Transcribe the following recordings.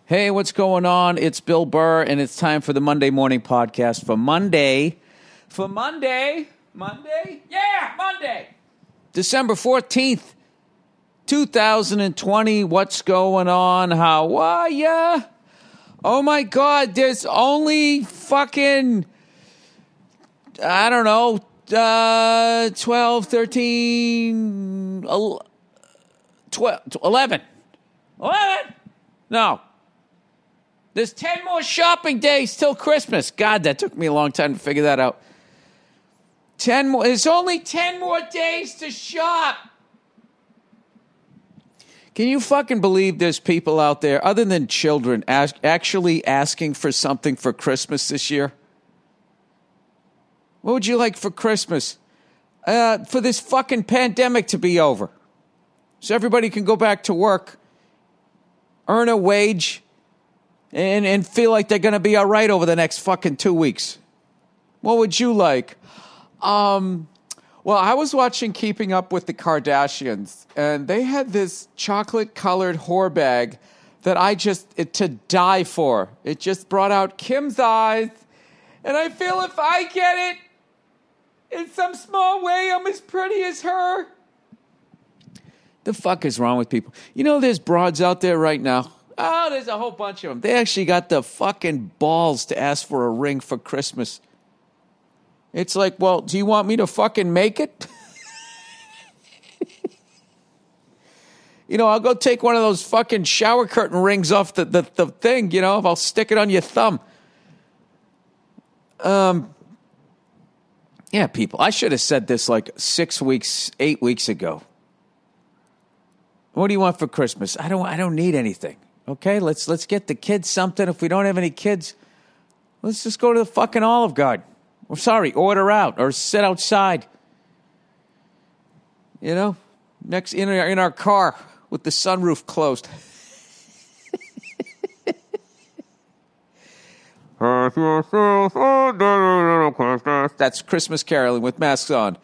Hey, what's going on? It's Bill Burr, and it's time for the Monday Morning Podcast for Monday. December 14th, 2020. What's going on? How are ya? Oh, my God, there's only fucking, 12, 13, 12, 11. 11? No. There's 10 more shopping days till Christmas. God, that took me a long time to figure that out. 10 more. There's only 10 more days to shop. Can you fucking believe there's people out there, other than children, actually asking for something for Christmas this year? What would you like for Christmas? For this fucking pandemic to be over. So everybody can go back to work, earn a wage, and feel like they're going to be all right over the next fucking 2 weeks. What would you like? Well, I was watching Keeping Up with the Kardashians, and they had this chocolate-colored whore bag that to die for. It just brought out Kim's eyes, and I feel if I get it, in some small way, I'm as pretty as her. The fuck is wrong with people? You know, there's broads out there right now. Oh, there's a whole bunch of them. They actually got the fucking balls to ask for a ring for Christmas. It's like, well, do you want me to fucking make it? You know, I'll go take one of those fucking shower curtain rings off the thing, you know, if I'll stick it on your thumb. Yeah, people, I should have said this like 8 weeks ago. What do you want for Christmas? I don't need anything. Okay, let's get the kids something. If we don't have any kids, let's just go to the fucking Olive Garden. Or order out or sit outside. You know, next in our car with the sunroof closed. That's Christmas caroling with masks on.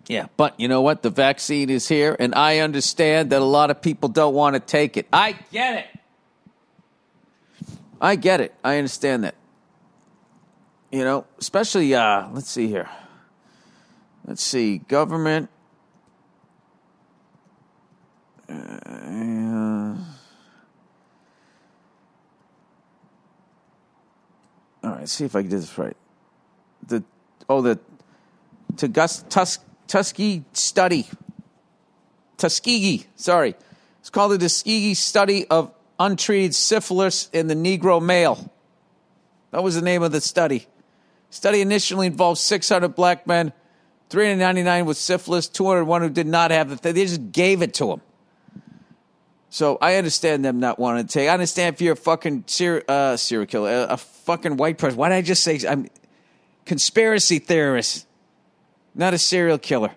Yeah, but you know what? The vaccine is here, and I understand that a lot of people don't want to take it. I get it. I understand that. You know, especially, let's see here. Let's see, government. All right, see if I can do this right. The Tuskegee study. It's called the Tuskegee study of untreated syphilis in the Negro male. That was the name of the study. Study initially involved 600 black men, 399 with syphilis, 201 who did not have the thing. They just gave it to them. So I understand them not wanting to take. I understand if you're a fucking serial killer, a fucking white person. Why did I just say I'm conspiracy theorist, not a serial killer?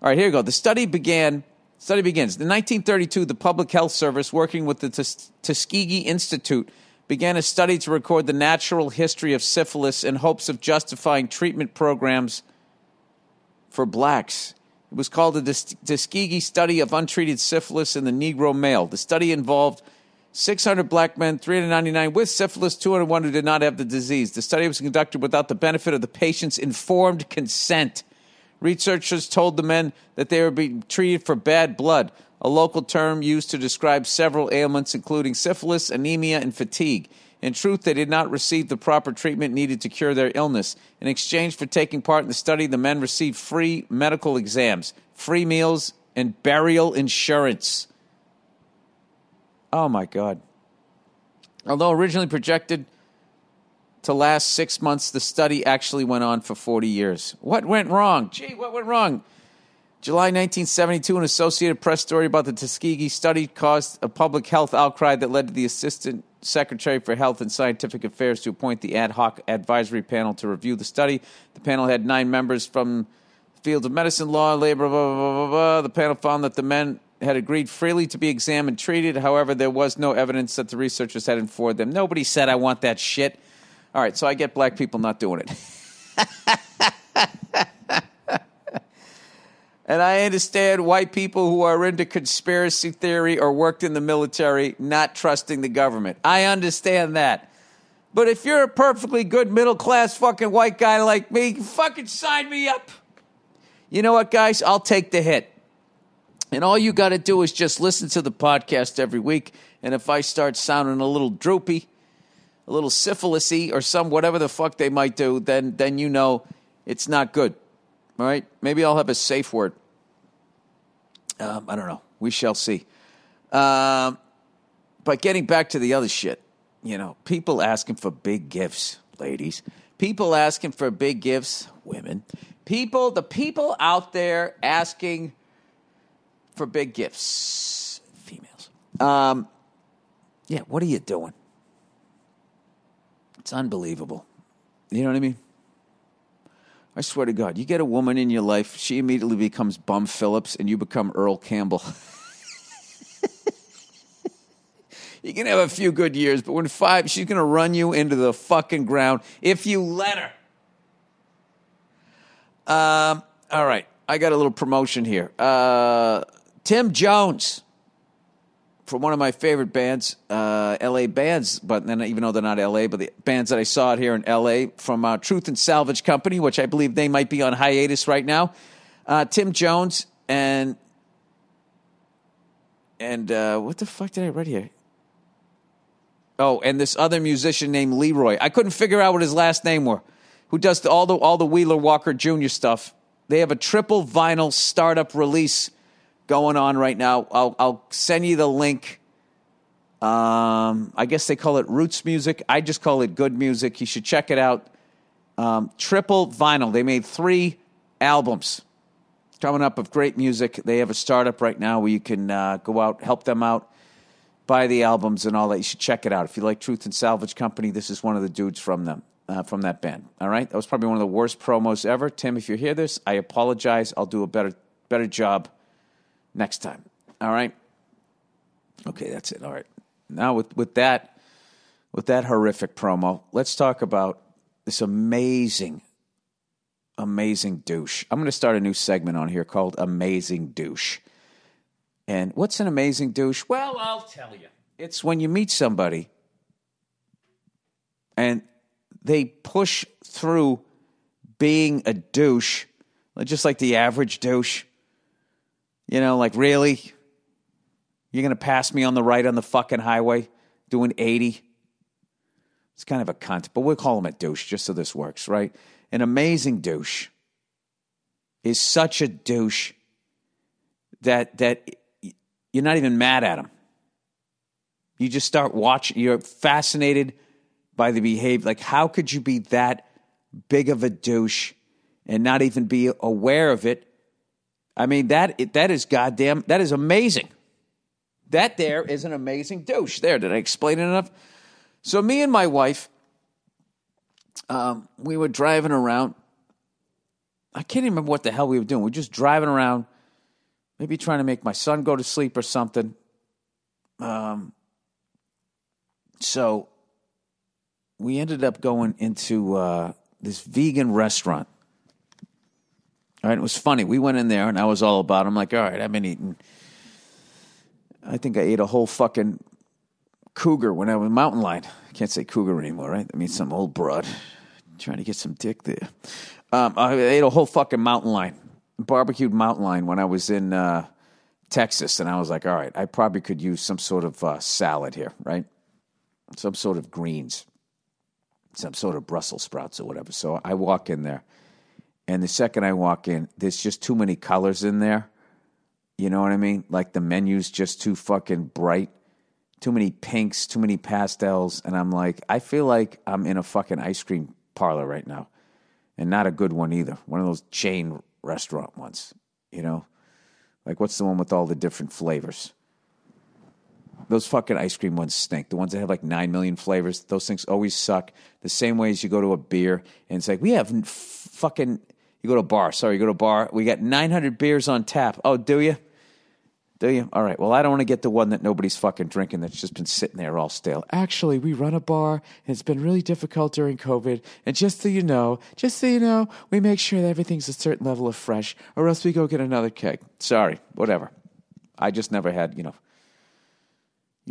All right, here we go. The study begins. In 1932, the Public Health Service, working with the Tuskegee Institute, began a study to record the natural history of syphilis in hopes of justifying treatment programs for blacks. It was called the Tuskegee Study of Untreated Syphilis in the Negro Male. The study involved 600 black men, 399 with syphilis, 201 who did not have the disease. The study was conducted without the benefit of the patient's informed consent. Researchers told the men that they were being treated for bad blood, a local term used to describe several ailments, including syphilis, anemia, and fatigue. In truth, they did not receive the proper treatment needed to cure their illness. In exchange for taking part in the study, the men received free medical exams, free meals, and burial insurance. Oh, my God. Although originally projected to last 6 months, the study actually went on for 40 years. What went wrong? What went wrong? July 1972, an Associated Press story about the Tuskegee study caused a public health outcry that led to the Assistant Secretary for Health and Scientific Affairs to appoint the ad hoc advisory panel to review the study. The panel had 9 members from the fields of medicine, law, labor, blah, blah, blah, blah, blah. The panel found that the men had agreed freely to be examined and treated. However, there was no evidence that the researchers had informed them. Nobody said, I want that shit. All right, so I get black people not doing it. And I understand white people who are into conspiracy theory or worked in the military not trusting the government. I understand that. But if you're a perfectly good middle-class fucking white guy like me, fucking sign me up. You know what, guys? I'll take the hit. And all you got to do is just listen to the podcast every week. And if I start sounding a little droopy, a little syphilis-y, or whatever the fuck they might do, then you know it's not good. All right? Maybe I'll have a safe word. I don't know. We shall see. But getting back to the other shit, you know, people asking for big gifts, ladies. People asking for big gifts, women. The people out there asking for big gifts, females. Yeah, what are you doing? It's unbelievable. You know what I mean? I swear to God, you get a woman in your life, she immediately becomes Bum Phillips, and you become Earl Campbell. You can have a few good years, but when 5, she's going to run you into the fucking ground if you let her. All right, I got a little promotion here. Tim Jones, from one of my favorite bands, L.A. bands, but then even though they're not L.A., but the bands that I saw out here in L.A. from Truth and Salvage Company, which I believe they might be on hiatus right now. Tim Jones and what the fuck did I write here? Oh, and this other musician named Leroy. I couldn't figure out what his last name were. Who does all the Wheeler Walker Jr. stuff? They have a triple vinyl startup release going on right now. I'll send you the link. I guess they call it Roots Music. I just call it Good Music. You should check it out. Triple vinyl. They made 3 albums coming up of great music. They have a startup right now where you can go out, help them out, buy the albums and all that. You should check it out. If you like Truth and Salvage Company, this is one of the dudes from them, from that band. All right? That was probably one of the worst promos ever. Tim, if you hear this, I apologize. I'll do a better job next time. All right? Okay, that's it. All right. Now with that horrific promo, let's talk about this amazing douche. I'm going to start a new segment on here called Amazing Douche. And what's an amazing douche? Well, I'll tell you. It's when you meet somebody and they push through being a douche, just like the average douche. You know, like, really? You're going to pass me on the right on the fucking highway doing 80? It's kind of a cunt, but we'll call him a douche just so this works, right? An amazing douche is such a douche that you're not even mad at him. You just start watching. You're fascinated by the behavior. Like, how could you be that big of a douche and not even be aware of it? I mean, that is amazing. That there is an amazing douche. There, did I explain it enough? So me and my wife, we were driving around. I can't even remember what the hell we were doing. We were just driving around, maybe trying to make my son go to sleep or something. So we ended up going into this vegan restaurant. All right, it was funny. We went in there, and I was all about it. I'm like, all right, I've been eating. I think I ate a whole fucking cougar when I was mountain lion. I can't say cougar anymore, right? That means some old broad. Trying to get some dick there. I ate a whole fucking mountain lion, barbecued mountain lion when I was in Texas, and I was like, all right, I probably could use some sort of salad here, right? Some sort of greens, some sort of Brussels sprouts or whatever. So I walk in there, and the second I walk in, there's just too many colors in there. You know what I mean? Like the menu's just too fucking bright. Too many pinks, too many pastels. And I'm like, I feel like I'm in a fucking ice cream parlor right now. And not a good one either. One of those chain restaurant ones, you know? Like, what's the one with all the different flavors? Those fucking ice cream ones stink. The ones that have like 9 million flavors, those things always suck. The same way as you go to a beer and it's like, we have fucking, you go to a bar, we got 900 beers on tap. Oh, do you? Do you? All right. Well, I don't want to get the one that nobody's fucking drinking that's just been sitting there all stale. Actually, we run a bar, and it's been really difficult during COVID. And just so you know, we make sure that everything's a certain level of fresh, or else we go get another keg. Sorry, whatever. I just never had, you're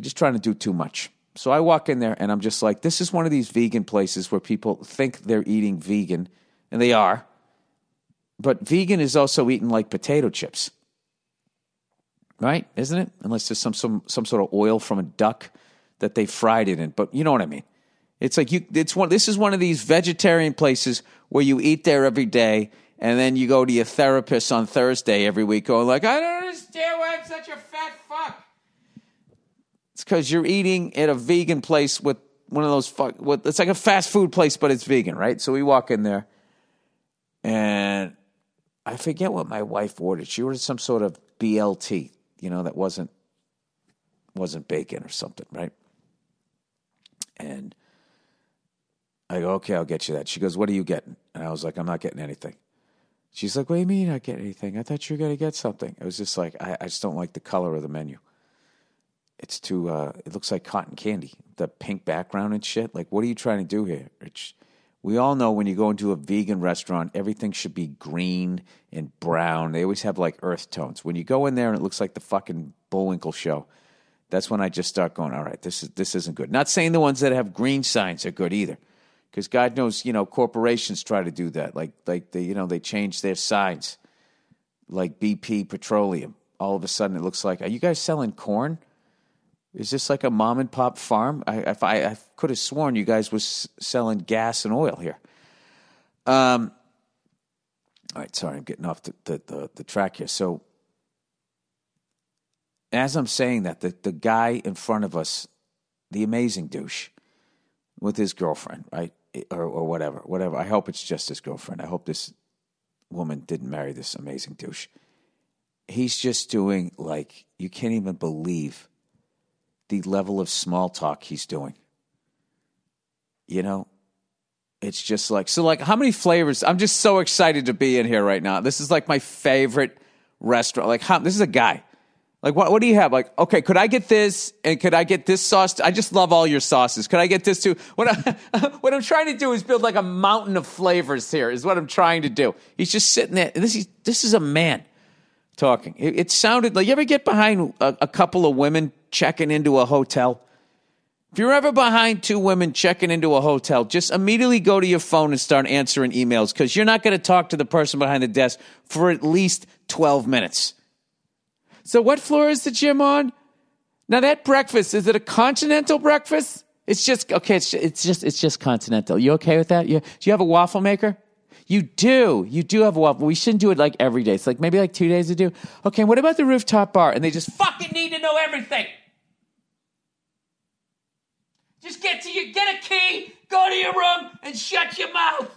just trying to do too much. So I walk in there, and I'm just like, this is one of these vegan places where people think they're eating vegan, and they are. But vegan is also eating like potato chips. Right? Isn't it? Unless there's some sort of oil from a duck that they fried it in. But you know what I mean. It's like this is one of these vegetarian places where you eat there every day, and then you go to your therapist on Thursday every week going like, I don't understand why I'm such a fat fuck. It's because you're eating at a vegan place with one of those it's like a fast food place, but it's vegan, right? So we walk in there, and I forget what my wife ordered. She ordered some sort of BLT. That wasn't bacon or something, right? And I go, okay, I'll get you that. She goes, what are you getting? And I was like, I'm not getting anything. She's like, what do you mean not getting anything? I thought you were going to get something. It was just like, I just don't like the color of the menu. It's too, it looks like cotton candy, the pink background and shit. Like, what are you trying to do here? We all know when you go into a vegan restaurant, everything should be green and brown. They always have like earth tones. When you go in there and it looks like the fucking Bullwinkle show, that's when I just start going, all right, this isn't good. Not saying the ones that have green signs are good either, because God knows, corporations try to do that. Like they change their signs, like BP Petroleum. All of a sudden, it looks like, are you guys selling corn? Is this like a mom and pop farm? I could have sworn you guys was selling gas and oil here. All right, sorry, I'm getting off the track here. So as I'm saying that, the guy in front of us, the amazing douche with his girlfriend, right? Or whatever. I hope it's just his girlfriend. I hope this woman didn't marry this amazing douche. He's just doing like, you can't even believe the level of small talk he's doing. It's just like, so like how many flavors? I'm just so excited to be in here right now. This is like my favorite restaurant. Like this is a guy. Like what do you have? Like, okay, could I get this? And could I get this sauce? I just love all your sauces. Could I get this too? What I'm trying to do is build like a mountain of flavors here is what I'm trying to do. He's just sitting there. This is a man talking. It sounded like, you ever get behind a couple of women checking into a hotel? If you're ever behind two women checking into a hotel, just immediately go to your phone and start answering emails, because you're not going to talk to the person behind the desk for at least 12 minutes. So what floor is the gym on? Now that breakfast, is it a continental breakfast? It's just, okay, it's just continental. You okay with that? Do you have a waffle maker? You do have a waffle. We shouldn't do it like every day. It's like maybe like 2 days to do. Okay, what about the rooftop bar? And they just fucking need to know everything. Just get a key, go to your room, and shut your mouth.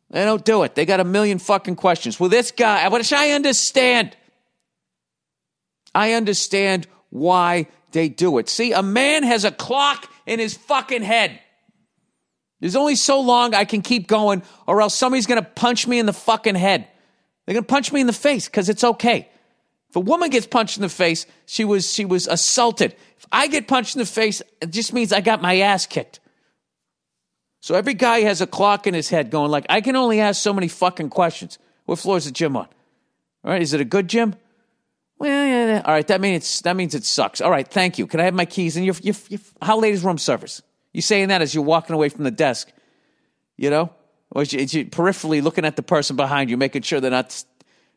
They don't do it. They got a million fucking questions. Well, this guy, which I understand. I understand why they do it. See, a man has a clock in his fucking head. There's only so long I can keep going, or else somebody's going to punch me in the fucking head. They're going to punch me in the face because it's okay. If a woman gets punched in the face, she was assaulted. If I get punched in the face, it just means I got my ass kicked. So every guy has a clock in his head going like, I can only ask so many fucking questions. What floor is the gym on? All right, is it a good gym? Well, yeah. All right, that means it sucks. All right, thank you. Can I have my keys? And how late is room service? You saying that as you're walking away from the desk, Or is you peripherally looking at the person behind you, making sure they're not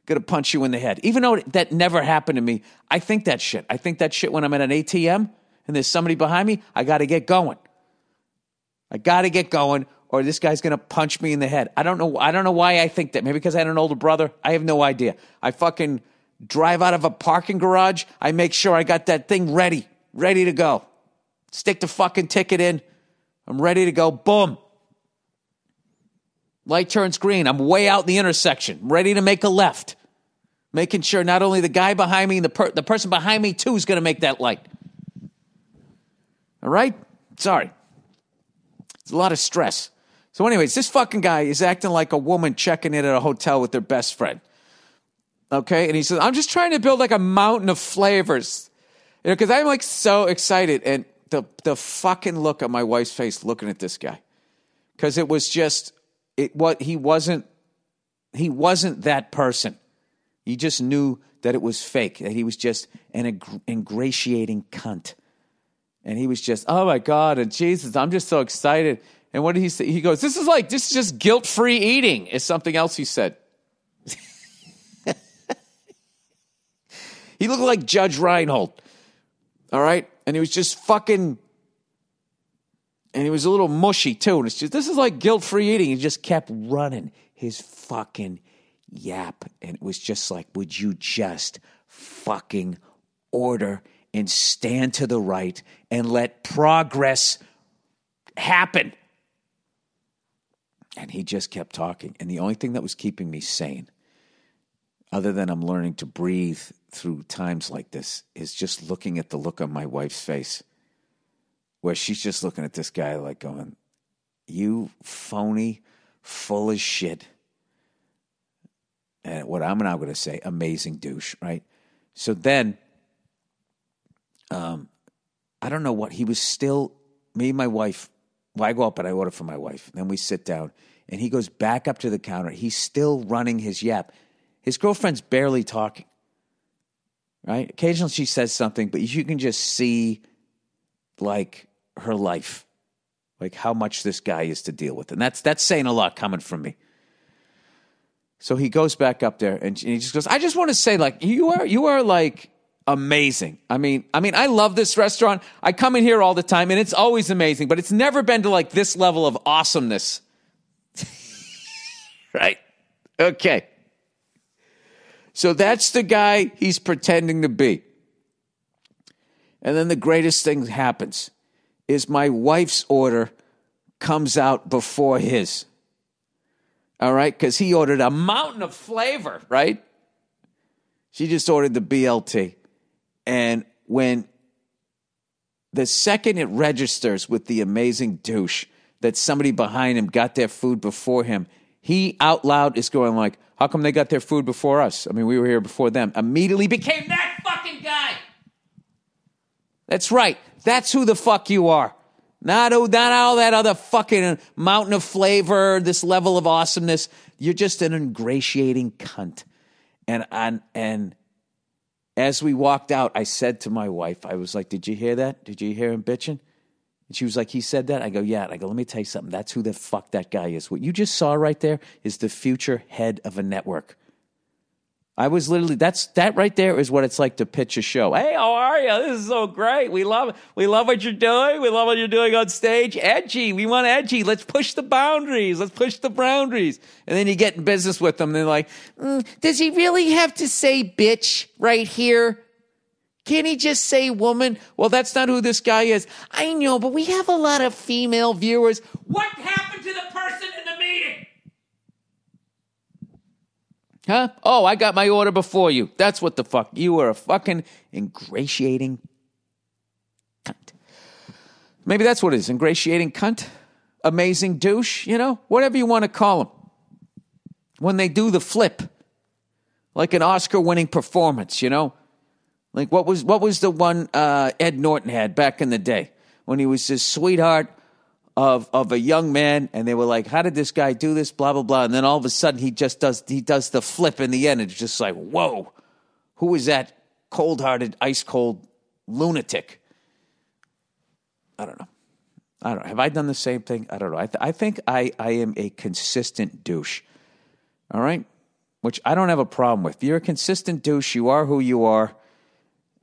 going to punch you in the head. Even though that never happened to me, I think that shit. I think that shit when I'm at an ATM and there's somebody behind me, I got to get going. Or this guy's going to punch me in the head. I don't know why I think that. Maybe because I had an older brother. I have no idea. I fucking drive out of a parking garage. I make sure I got that thing ready to go. Stick the fucking ticket in. I'm ready to go. Boom. Light turns green. I'm way out in the intersection, ready to make a left. Making sure not only the guy behind me, the person behind me too is going to make that light. All right? Sorry. It's a lot of stress. So anyways, this fucking guy is acting like a woman checking in at a hotel with their best friend. Okay. And he says, I'm just trying to build like a mountain of flavors. Because I'm like so excited. And the fucking look on my wife's face looking at this guy. Because it was just, he wasn't that person. He just knew that it was fake, that he was just an ingratiating cunt. And he was just, oh my God, and Jesus, I'm just so excited. And what did he say? He goes, this is just guilt-free eating, is something else he said. He looked like Judge Reinhold. All right? And he was just fucking, and he was a little mushy too. And it's just, this is like guilt-free eating. He just kept running his fucking yap. And it was just like, would you just fucking order and stand to the right and let progress happen? And he just kept talking. And the only thing that was keeping me sane, other than I'm learning to breathe through times like this, is just looking at the look on my wife's face, where she's just looking at this guy like going, you phony, full of shit. And what I'm now going to say, amazing douche, right? So then, I don't know what, he was still, me and my wife, well, I go up and I order for my wife. Then we sit down, and he goes back up to the counter. He's still running his yap. His girlfriend's barely talking, right? Occasionally she says something, but you can just see, like, her life, like how much this guy is to deal with. And that's saying a lot coming from me. So he goes back up there, and he just goes, I just want to say, like, you are like amazing. I mean, I love this restaurant. I come in here all the time, and it's always amazing, but it's never been to like this level of awesomeness. Right? Okay. So that's the guy he's pretending to be. And then the greatest thing happens is my wife's order comes out before his. All right? Because he ordered a mountain of flavor, right? She just ordered the BLT. And when the second it registers with the amazing douche that somebody behind him got their food before him, he out loud is going like, how come they got their food before us? I mean, we were here before them. Immediately became that fucking guy. That's right. That's who the fuck you are. Not all that other fucking mountain of flavor, this level of awesomeness. You're just an ingratiating cunt. And as we walked out, I said to my wife, I was like, did you hear that? Did you hear him bitching? And she was like, he said that? I go, yeah. I go, let me tell you something. That's who the fuck that guy is. What you just saw right there is the future head of a network. I was literally, that right there is what it's like to pitch a show. Hey, how are you? This is so great. We love what you're doing. We love what you're doing on stage. Edgy. We want edgy. Let's push the boundaries. Let's push the boundaries. And then you get in business with them. And they're like, does he really have to say bitch right here? Can't he just say woman? Well, that's not who this guy is. I know, but we have a lot of female viewers. What happened to the person in the meeting? Huh? Oh, I got my order before you. That's what the fuck. You are a fucking ingratiating cunt. Maybe that's what it is. Ingratiating cunt. Amazing douche. You know, whatever you want to call them. When they do the flip. Like an Oscar-winning performance, you know? Like what was the one Ed Norton had back in the day? When he was this sweetheart of a young man, and they were like, how did this guy do this, blah, blah, blah. And then all of a sudden he does the flip in the end. It's just like, whoa, who is that cold-hearted, ice-cold lunatic? I don't know. Have I done the same thing? I don't know. I think I am a consistent douche. All right? Which I don't have a problem with. If you're a consistent douche, you are who you are.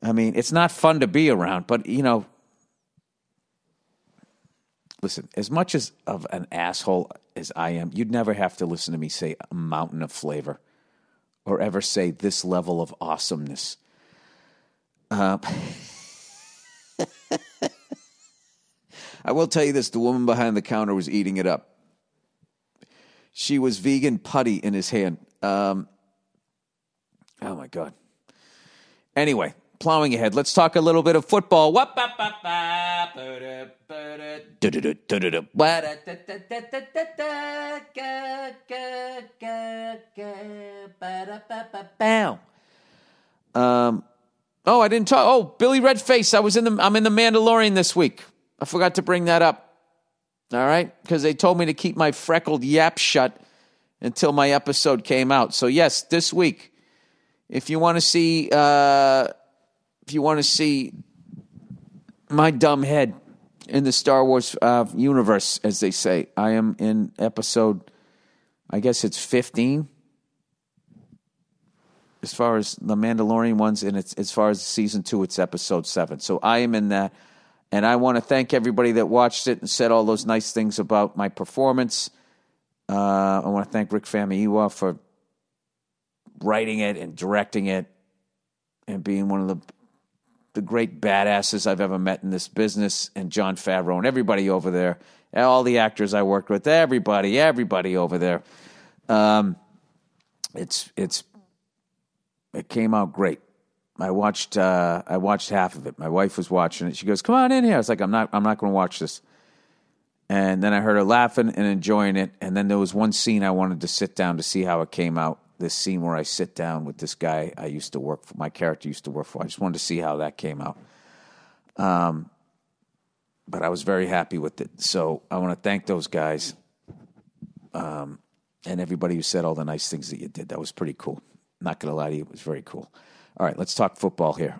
I mean, it's not fun to be around, but, you know, listen, as much as of an asshole as I am, you'd never have to listen to me say a mountain of flavor or ever say this level of awesomeness. I will tell you this. The woman behind the counter was eating it up. She was vegan putty in his hand. Oh, my God. Anyway, plowing ahead. Let's talk a little bit of football. I didn't talk. Oh, Billy Redface. I'm in the Mandalorian this week. I forgot to bring that up. All right, because they told me to keep my freckled yap shut until my episode came out. So yes, this week, if you want to see my dumb head in the Star Wars universe, as they say, I am in episode, I guess it's 15, as far as the Mandalorian ones, and it's as far as season 2, it's episode 7. So I am in that, and I want to thank everybody that watched it and said all those nice things about my performance. I want to thank Rick Famuyiwa for writing it and directing it and being one of the great badasses I've ever met in this business, and Jon Favreau and everybody over there, all the actors I worked with, everybody over there. It came out great. I watched half of it. My wife was watching it. She goes, "Come on in here." I was like, I'm not going to watch this. And then I heard her laughing and enjoying it. And then there was one scene I wanted to sit down to see how it came out. This scene where I sit down with this guy I used to work for, my character used to work for. I just wanted to see how that came out. But I was very happy with it. So I want to thank those guys and everybody who said all the nice things that you did. That was pretty cool. Not going to lie to you, it was very cool. All right, let's talk football here.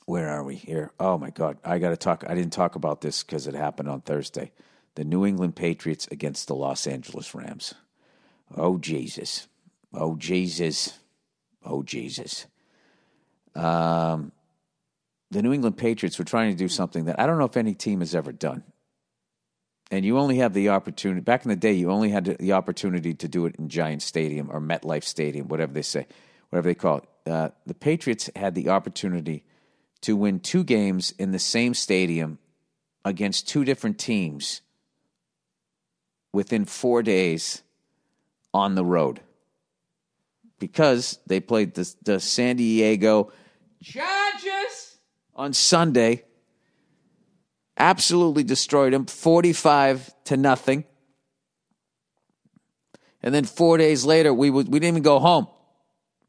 Where are we here? Oh, my God. I got to talk. I didn't talk about this because it happened on Thursday. The New England Patriots against the Los Angeles Rams. Oh, Jesus. Oh, Jesus. Oh, Jesus. The New England Patriots were trying to do something that I don't know if any team has ever done. And you only have the opportunity. Back in the day, you only had the opportunity to do it in Giant Stadium or MetLife Stadium, whatever they say, whatever they call it. The Patriots had the opportunity to win 2 games in the same stadium against 2 different teams within 4 days on the road, because they played the San Diego Chargers on Sunday. Absolutely destroyed them, 45-0. And then 4 days later, we didn't even go home.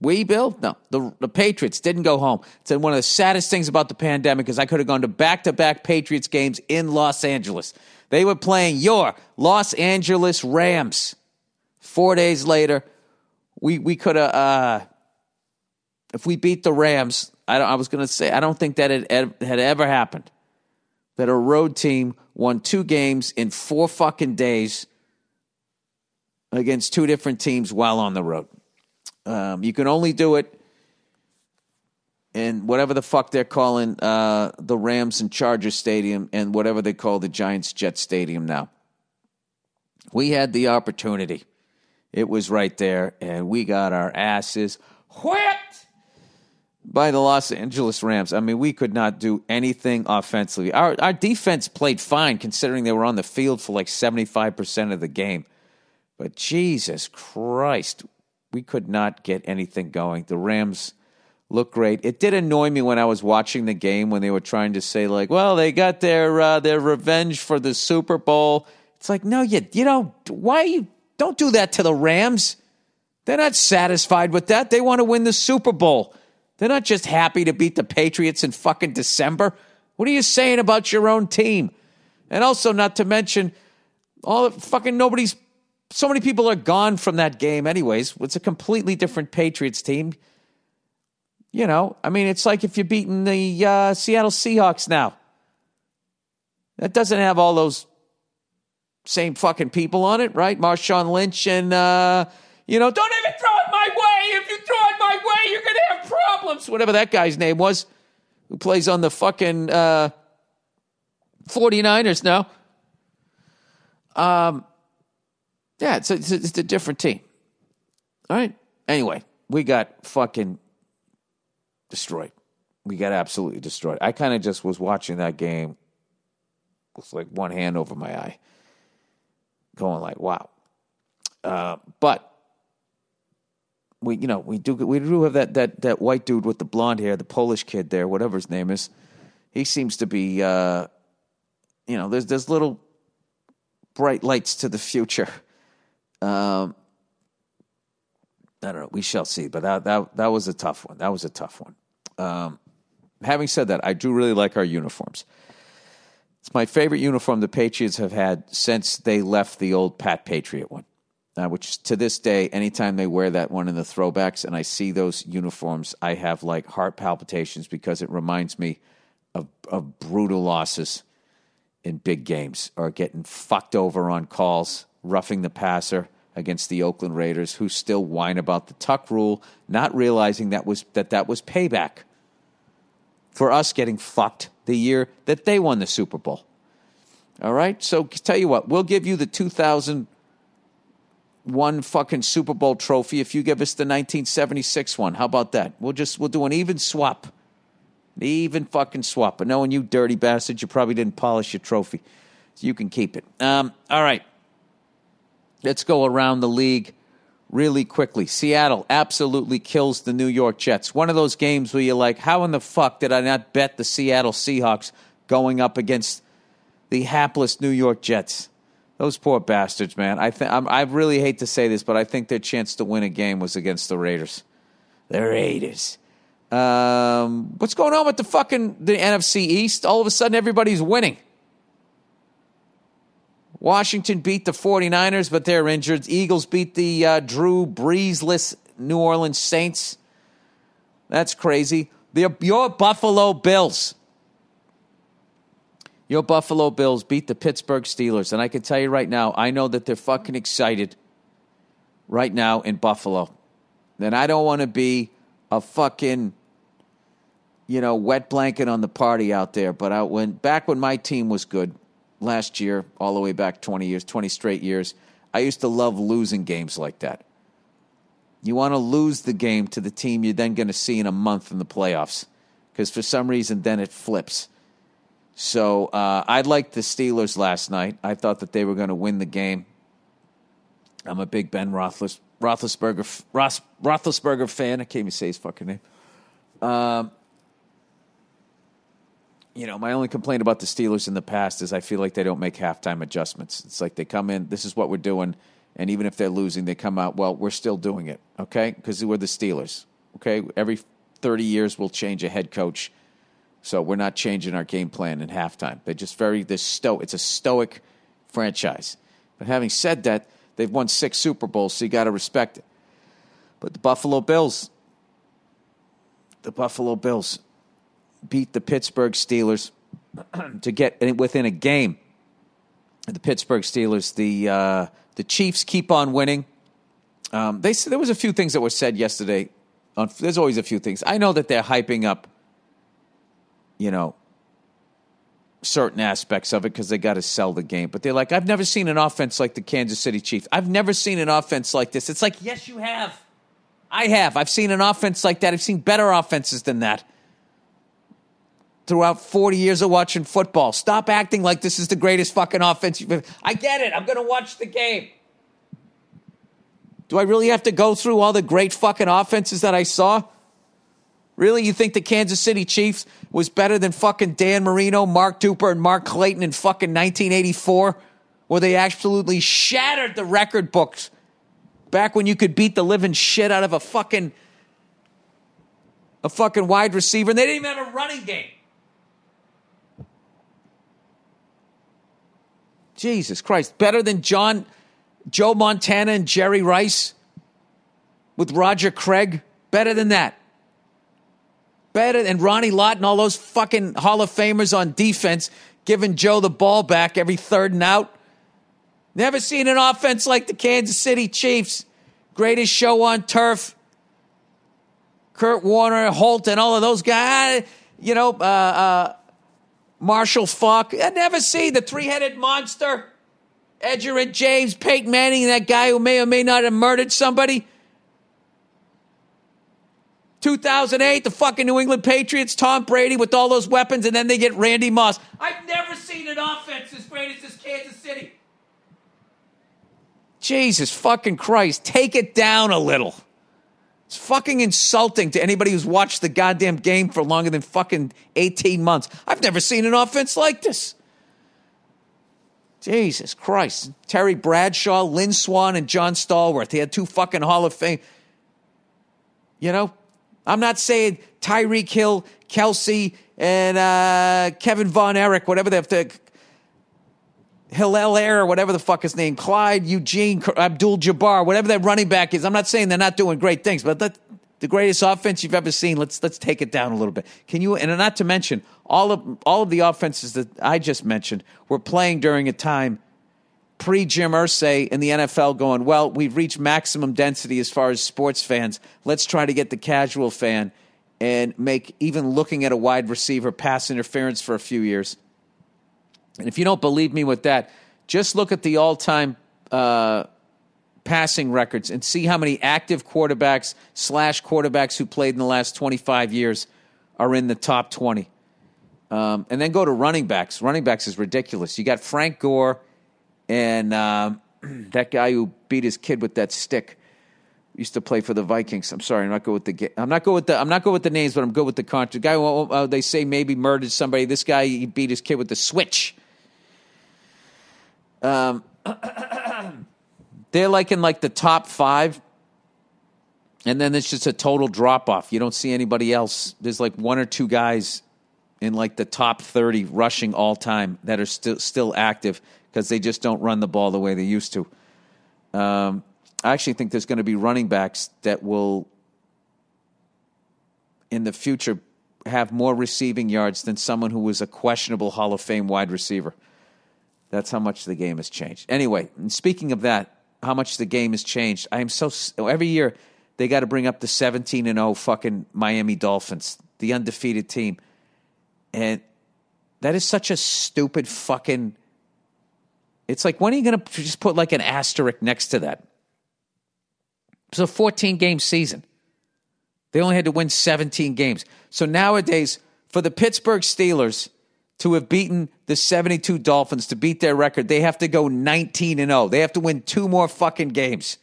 We, Bill? No, the Patriots didn't go home. It's one of the saddest things about the pandemic is I could have gone to back-to-back Patriots games in Los Angeles. They were playing your Los Angeles Rams. 4 days later, we could have, if we beat the Rams, I was going to say, I don't think that had ever happened, that a road team won 2 games in 4 fucking days against 2 different teams while on the road. You can only do it in whatever the fuck they're calling the Rams and Chargers Stadium and whatever they call the Giants Jet Stadium now. We had the opportunity. It was right there, and we got our asses whipped by the Los Angeles Rams. I mean, we could not do anything offensively. Our defense played fine, considering they were on the field for like 75% of the game. But Jesus Christ, we could not get anything going. The Rams looked great. It did annoy me when I was watching the game when they were trying to say, like, well, they got their revenge for the Super Bowl. It's like, no, you don't. Don't do that to the Rams. They're not satisfied with that. They want to win the Super Bowl. They're not just happy to beat the Patriots in fucking December. What are you saying about your own team? And also, not to mention, so many people are gone from that game anyways. It's a completely different Patriots team. You know, I mean, it's like if you're beating the Seattle Seahawks now. That doesn't have all those same fucking people on it, right? Marshawn Lynch and, don't even throw it my way. If you throw it my way, you're going to have problems. Whatever that guy's name was, who plays on the fucking 49ers now. Yeah, it's a different team. All right? Anyway, we got fucking destroyed. We got absolutely destroyed. I kind of just was watching that game with like one hand over my eye, going like, wow. But we do have that white dude with the blonde hair, the Polish kid there, whatever his name is. He seems to be, there's little bright lights to the future. I don't know. We shall see. But that was a tough one. That was a tough one. Having said that, I do really like our uniforms. It's my favorite uniform the Patriots have had since they left the old Pat Patriot one, which to this day, anytime they wear that one in the throwbacks and I see those uniforms, I have like heart palpitations because it reminds me of brutal losses in big games or getting fucked over on calls, roughing the passer against the Oakland Raiders, who still whine about the tuck rule, not realizing that was payback for us getting fucked the year that they won the Super Bowl. All right? So tell you what, we'll give you the 2001 fucking Super Bowl trophy if you give us the 1976 one. How about that? We'll do an even swap. An even fucking swap. But knowing you dirty bastard, you probably didn't polish your trophy. So you can keep it. All right. Let's go around the league really quickly. Seattle absolutely kills the New York Jets. One of those games where you're like, how in the fuck did I not bet the Seattle Seahawks going up against the hapless New York Jets? Those poor bastards, man. I really hate to say this, but I think their chance to win a game was against the Raiders. The Raiders. What's going on with the NFC East? All of a sudden, everybody's winning. Washington beat the 49ers, but they're injured. Eagles beat the Drew Brees-less New Orleans Saints. That's crazy. Your Buffalo Bills. Your Buffalo Bills beat the Pittsburgh Steelers. And I can tell you right now, I know that they're fucking excited right now in Buffalo. And I don't want to be a fucking, wet blanket on the party out there. But back when my team was good, last year, all the way back 20 straight years, I used to love losing games like that. You want to lose the game to the team you're then going to see in a month in the playoffs, because for some reason then it flips. So I liked the Steelers last night. I thought that they were going to win the game. I'm a big Ben Roethlisberger fan. I can't even say his fucking name. My only complaint about the Steelers in the past is I feel like they don't make halftime adjustments. It's like they come in, this is what we're doing, and even if they're losing, they come out, well, we're still doing it, okay? Because we're the Steelers, okay? Every 30 years we'll change a head coach, so we're not changing our game plan in halftime. They're just it's a stoic franchise. But having said that, they've won 6 Super Bowls, so you got to respect it. But the Buffalo Bills beat the Pittsburgh Steelers to get within a game. The Pittsburgh Steelers, the Chiefs keep on winning. There was a few things that were said yesterday. There's always a few things. I know that they're hyping up, certain aspects of it because they got to sell the game. But they're like, I've never seen an offense like the Kansas City Chiefs. I've never seen an offense like this. It's like, yes, you have. I have. I've seen an offense like that. I've seen better offenses than that throughout 40 years of watching football. Stop acting like this is the greatest fucking offense you've ever. I get it. I'm going to watch the game. Do I really have to go through all the great fucking offenses that I saw? Really? You think the Kansas City Chiefs was better than fucking Dan Marino, Mark Duper, and Mark Clayton in fucking 1984? Where they absolutely shattered the record books back when you could beat the living shit out of a fucking wide receiver, and they didn't even have a running game. Jesus Christ. Better than Joe Montana and Jerry Rice with Roger Craig? Better than that. Better than Ronnie Lott and all those fucking Hall of Famers on defense giving Joe the ball back every third and out. Never seen an offense like the Kansas City Chiefs. Greatest show on turf. Kurt Warner, Holt, and all of those guys. Marshall Faulk. I never see the three-headed monster. Edgerrin James, Peyton Manning, that guy who may or may not have murdered somebody. 2008, the fucking New England Patriots, Tom Brady with all those weapons, and then they get Randy Moss. I've never seen an offense as great as this Kansas City. Jesus fucking Christ, take it down a little. It's fucking insulting to anybody who's watched the goddamn game for longer than fucking 18 months. I've never seen an offense like this. Jesus Christ. Terry Bradshaw, Lynn Swann, and John Stallworth. He had 2 fucking Hall of Fame. You know, I'm not saying Tyreek Hill, Kelsey, and Kevin Von Erich, whatever they have to, Hillel Air, or whatever the fuck his name, Clyde, Eugene, Abdul-Jabbar, whatever that running back is. I'm not saying they're not doing great things, but the greatest offense you've ever seen, let's take it down a little bit. Can you, and not to mention, all of the offenses that I just mentioned were playing during a time pre-Jim Irsay in the NFL going, well, we've reached maximum density as far as sports fans. Let's try to get the casual fan and make even looking at a wide receiver pass interference for a few years. And if you don't believe me with that, just look at the all-time passing records and see how many active quarterbacks who played in the last 25 years are in the top 20. And then go to running backs. Running backs is ridiculous. You got Frank Gore and that guy who beat his kid with that stick. Used to play for the Vikings. I'm sorry, I'm not good with the names, but I'm good with the content. The guy who they say maybe murdered somebody. This guy, he beat his kid with the switch. They're like in like the top 5, and then it's just a total drop off. You don't see anybody else. There's like 1 or 2 guys in like the top 30 rushing all time that are still active because they just don't run the ball the way they used to. I actually think there's going to be running backs that will, in the future, have more receiving yards than someone who was a questionable Hall of Fame wide receiver. That's how much the game has changed. Anyway, and speaking of that, how much the game has changed, I am so every year they got to bring up the 17-0 fucking Miami Dolphins, the undefeated team, and that is such a stupid fucking. It's like, when are you going to just put like an asterisk next to that? It's a 14-game season. They only had to win 17 games. So nowadays, for the Pittsburgh Steelers to have beaten the 72 Dolphins, to beat their record, they have to go 19-0. They have to win 2 more fucking games.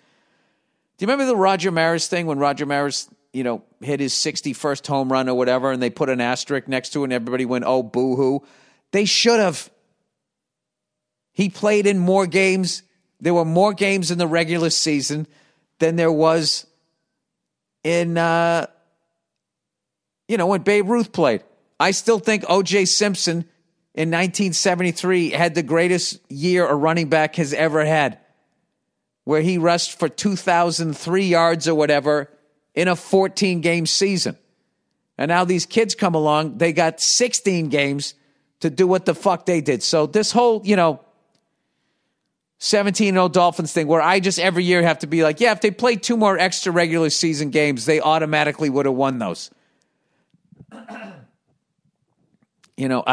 Do you remember the Roger Maris thing when Roger Maris, hit his 61st home run or whatever, and they put an asterisk next to it and everybody went, oh, boo-hoo? They should have. He played in more games. There were more games in the regular season than there was in, when Babe Ruth played. I still think O.J. Simpson in 1973 had the greatest year a running back has ever had, where he rushed for 2,003 yards or whatever in a 14-game season. And now these kids come along, they got 16 games to do what the fuck they did. So this whole, 17-0 Dolphins thing, where I just every year have to be like, yeah, if they played 2 more extra regular season games, they automatically would have won those. I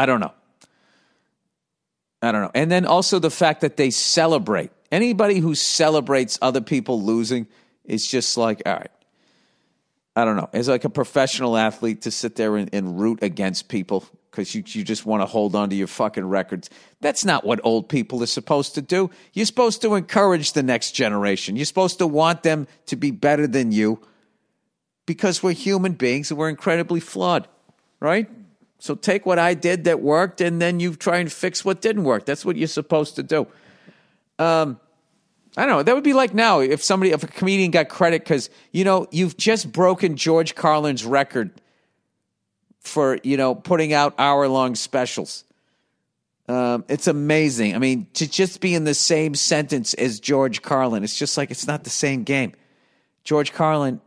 don't know. And then also the fact that they celebrate. Anybody who celebrates other people losing is just like, all right. I don't know. As like a professional athlete, to sit there and root against people because you just want to hold on to your fucking records. That's not what old people are supposed to do. You're supposed to encourage the next generation. You're supposed to want them to be better than you because we're human beings and we're incredibly flawed, right? So take what I did that worked and then you try and fix what didn't work. That's what you're supposed to do. I don't know. That would be like now if a comedian got credit because, you've just broken George Carlin's record for, putting out hour-long specials. It's amazing. I mean, to just be in the same sentence as George Carlin, it's just like it's not the same game. George Carlin,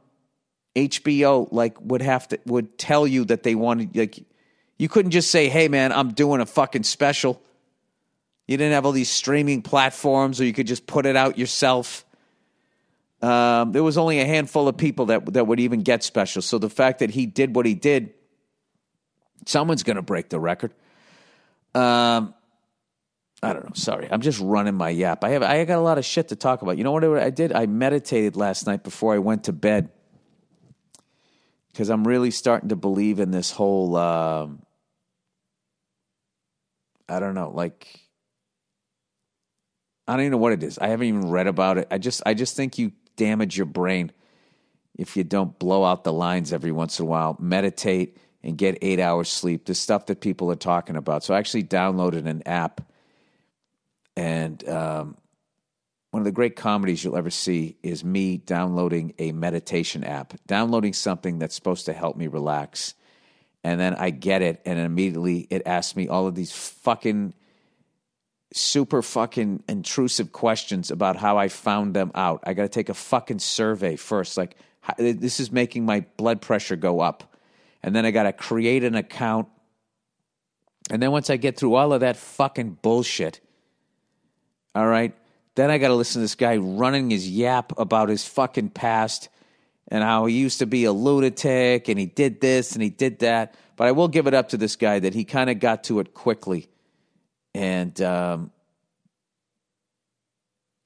HBO, would tell you that they wanted, you couldn't just say, hey, man, I'm doing a fucking special. You didn't have all these streaming platforms, or you could just put it out yourself. There was only a handful of people that would even get specials. So the fact that he did what he did, someone's going to break the record. I don't know. Sorry, I'm just running my yap. I got a lot of shit to talk about. You know what I did? I meditated last night before I went to bed because I'm really starting to believe in this whole. I don't know, I don't even know what it is. I haven't even read about it. I just think you damage your brain if you don't blow out the lines every once in a while, meditate and get 8 hours sleep, the stuff that people are talking about. So I actually downloaded an app, and one of the great comedies you'll ever see is me downloading a meditation app, downloading something that's supposed to help me relax. And then I get it, and immediately it asks me all of these fucking super fucking intrusive questions about how I found them out. I got to take a fucking survey first. Like, this is making my blood pressure go up. And then I got to create an account. And then once I get through all of that fucking bullshit, all right, then I got to listen to this guy running his yap about his fucking past and how he used to be a lunatic and he did this and he did that. But I will give it up to this guy that he kind of got to it quickly. And I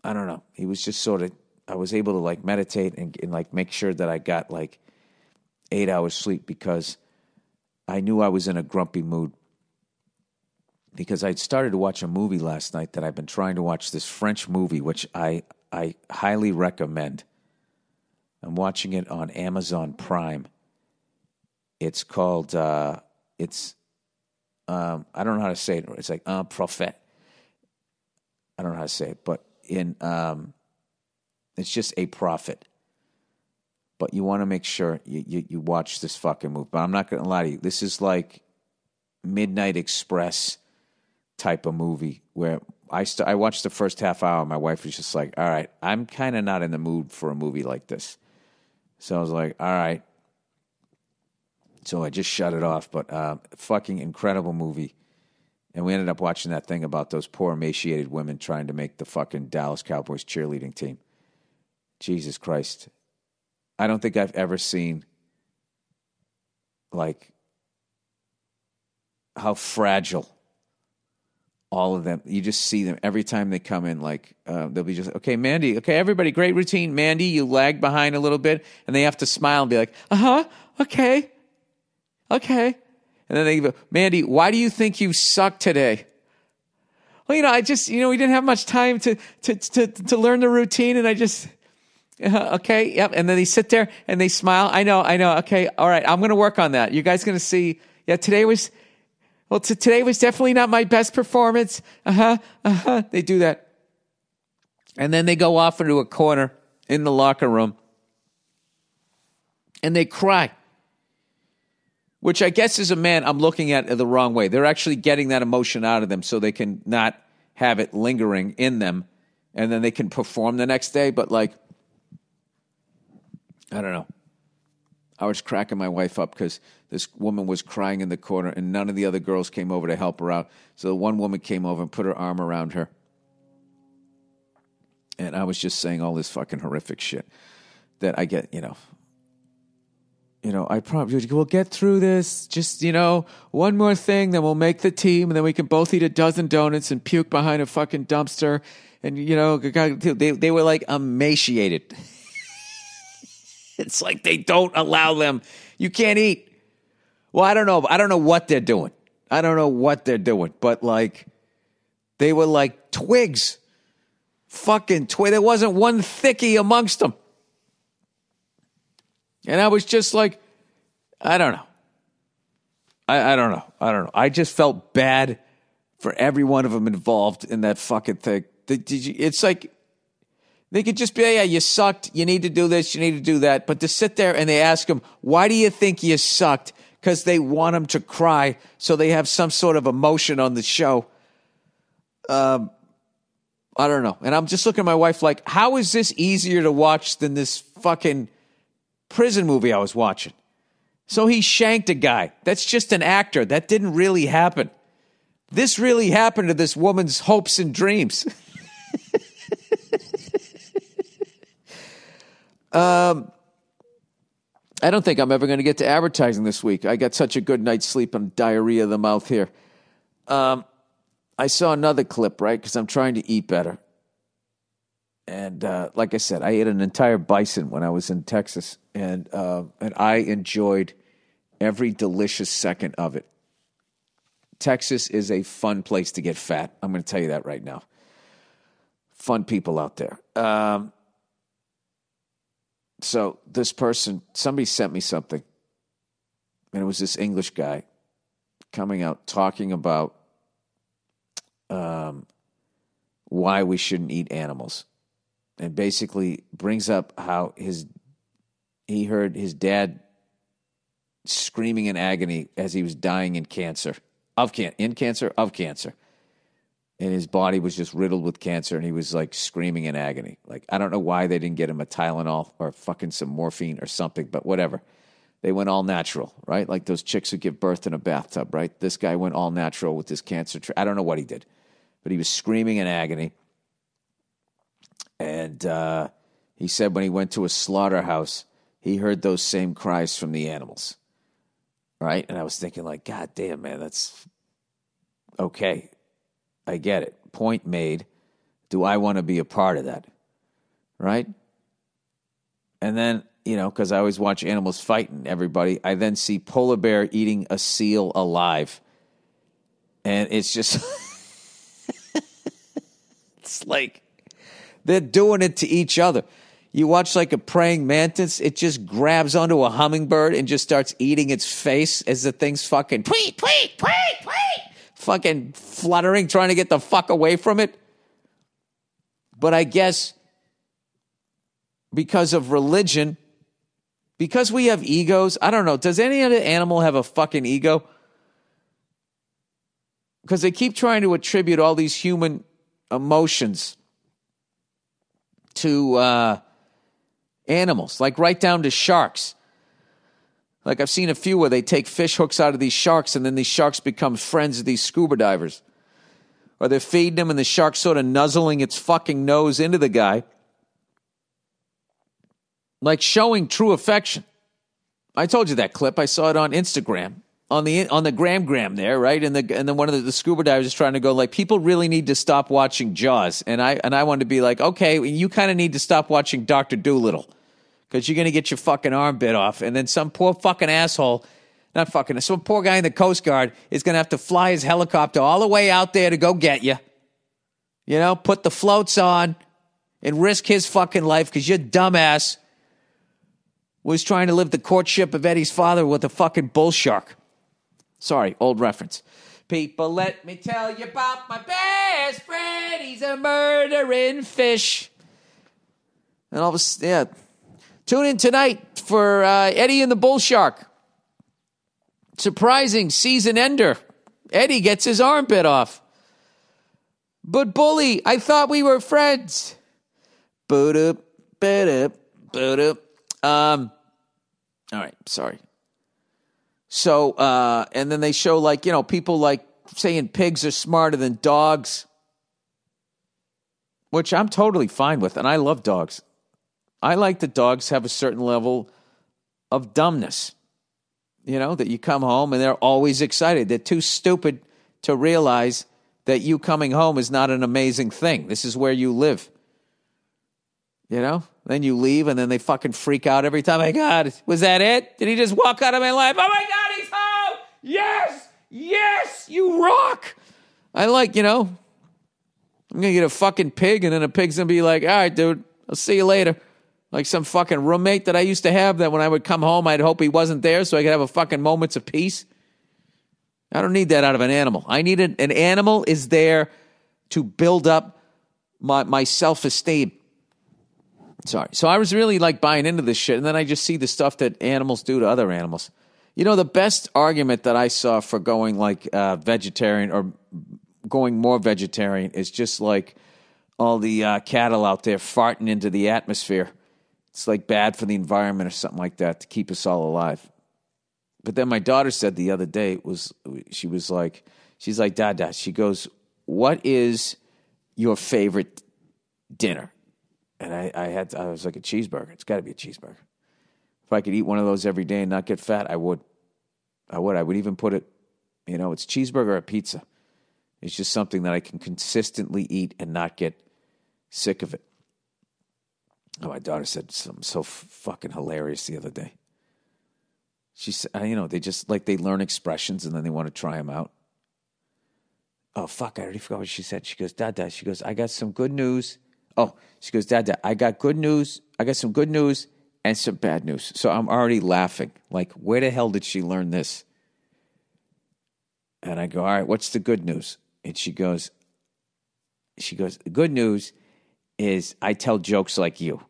don't know. He was just sort of, I was able to like meditate and like make sure that I got like 8 hours sleep because I knew I was in a grumpy mood. Because I'd started to watch a movie last night that I've been trying to watch, this French movie, which I highly recommend. I'm watching it on Amazon Prime. It's called, I don't know how to say it. It's like, Prophet. I don't know how to say it, but it's just a prophet. But you want to make sure you watch this fucking movie. But I'm not going to lie to you. This is like Midnight Express type of movie where I watched the first half hour. My wife was just like, all right, I'm kind of not in the mood for a movie like this. So I was like, all right. So I just shut it off. But fucking incredible movie. And we ended up watching that thing about those poor emaciated women trying to make the fucking Dallas Cowboys cheerleading team. Jesus Christ. I don't think I've ever seen like how fragile all of them. You just see them every time they come in. Like they'll be just, okay, Mandy. Okay, everybody, great routine. Mandy, you lagged behind a little bit, and they have to smile and be like, okay. And then they go, Mandy, why do you think you suck today? Well, we didn't have much time to learn the routine, and I just, okay, yep. And then they sit there and they smile. I know. Okay, all right, I'm going to work on that. You guys going to see? Yeah, today was definitely not my best performance. They do that, and then they go off into a corner in the locker room, and they cry. Which I guess as a man, I'm looking at it the wrong way. They're actually getting that emotion out of them so they can not have it lingering in them, and then they can perform the next day. But like, I don't know. I was cracking my wife up because this woman was crying in the corner, and none of the other girls came over to help her out. So one woman came over and put her arm around her. And I was just saying all this fucking horrific shit that I get, I probably will get through this. Just, one more thing, then we'll make the team, and then we can both eat a dozen donuts and puke behind a fucking dumpster. And, they were like emaciated. It's like they don't allow them. You can't eat. Well, I don't know. I don't know what they're doing. But like, they were like twigs. Fucking twig. There wasn't one thickie amongst them. And I was just like, I don't know. I don't know. I just felt bad for every one of them involved in that fucking thing. It's like, they could just be, yeah, you sucked. You need to do this. You need to do that. But to sit there and they ask him, why do you think you sucked? Because they want him to cry so they have some sort of emotion on the show. I don't know. And I'm just looking at my wife like, how is this easier to watch than this fucking prison movie I was watching? So he shanked a guy. That's just an actor. That didn't really happen. This really happened to this woman's hopes and dreams. I don't think I'm ever going to get to advertising this week. I got such a good night's sleep and diarrhea of the mouth here. I saw another clip, right? Because I'm trying to eat better. And like I said, I ate an entire bison when I was in Texas, and I enjoyed every delicious second of it. Texas is a fun place to get fat. I'm going to tell you that right now. Fun people out there. So this person, somebody sent me something, and it was this English guy coming out talking about why we shouldn't eat animals, and basically brings up how he heard his dad screaming in agony as he was dying in cancer, of cancer, and his body was just riddled with cancer, and he was like screaming in agony. Like, I don't know why they didn't get him a Tylenol or fucking some morphine or something, but whatever. They went all natural, right? Like those chicks who give birth in a bathtub, right? This guy went all natural with his cancer. I don't know what he did, but he was screaming in agony. And he said when he went to a slaughterhouse, he heard those same cries from the animals, right? And I was thinking, like, God damn, man, that's okay. I get it. Point made. Do I want to be a part of that, right? And then, because I always watch animals fighting everybody, I then see polar bear eating a seal alive. And it's just, it's like they're doing it to each other. You watch like a praying mantis, it just grabs onto a hummingbird and just starts eating its face as the thing's fucking tweet, tweet, tweet, tweet, fucking fluttering, trying to get the fuck away from it. But I guess because of religion, because we have egos, I don't know, does any other animal have a fucking ego? Because they keep trying to attribute all these human emotions to animals, like right down to sharks. Like I've seen a few where they take fish hooks out of these sharks and then these sharks become friends of these scuba divers. Or they're feeding them and the shark's sort of nuzzling its fucking nose into the guy. Like showing true affection. I told you that clip. I saw it on Instagram. On the gram there, right? And then one of the scuba divers is trying to go like, people really need to stop watching Jaws. And I wanted to be like, okay, you kind of need to stop watching Dr. Dolittle. Because you're going to get your fucking arm bit off. And then some poor fucking asshole, some poor guy in the Coast Guard is going to have to fly his helicopter all the way out there to go get you. Put the floats on and risk his fucking life because your dumbass was trying to live the courtship of Eddie's father with a fucking bull shark. Sorry, old reference. People, let me tell you about my best friend. He's a murdering fish. And all of a sudden, yeah. Tune in tonight for Eddie and the Bull Shark. Surprising season ender. Eddie gets his arm bit off. But Bully, I thought we were friends. Boot-up, boot-up, boot-up. All right, sorry. So, and then they show like, people like saying pigs are smarter than dogs, which I'm totally fine with. And I love dogs. I like that dogs have a certain level of dumbness, that you come home and they're always excited. They're too stupid to realize that you coming home is not an amazing thing. This is where you live. Then you leave and then they fucking freak out every time. Oh my God, was that it? Did he just walk out of my life? Oh my God, he's home! Yes, you rock! I like, I'm going to get a fucking pig and then a pig's going to be like, all right, dude, I'll see you later. Like some fucking roommate that I used to have that when I would come home, I'd hope he wasn't there so I could have a fucking moments of peace. I don't need that out of an animal. I need an animal is there to build up my self-esteem. Sorry. So I was really like buying into this shit, and then I just see the stuff that animals do to other animals. The best argument that I saw for going like vegetarian or going more vegetarian is just like all the cattle out there farting into the atmosphere. It's like bad for the environment or something like that to keep us all alive. But then my daughter said the other day, she's like, Dad, she goes, what is your favorite dinner? And I was like, a cheeseburger. It's got to be a cheeseburger. If I could eat one of those every day and not get fat, I would. I would even put it, it's cheeseburger or pizza. It's just something that I can consistently eat and not get sick of it. Oh, my daughter said something so fucking hilarious the other day. She said, they just like they learn expressions and then they want to try them out. Oh, fuck, I already forgot what she said. She goes, Dad, she goes, I got some good news. Oh, she goes, Dad, I got good news. I got some good news and some bad news. So I'm already laughing. Like, where the hell did she learn this? And I go, all right, what's the good news? And she goes, the good news is I tell jokes like you.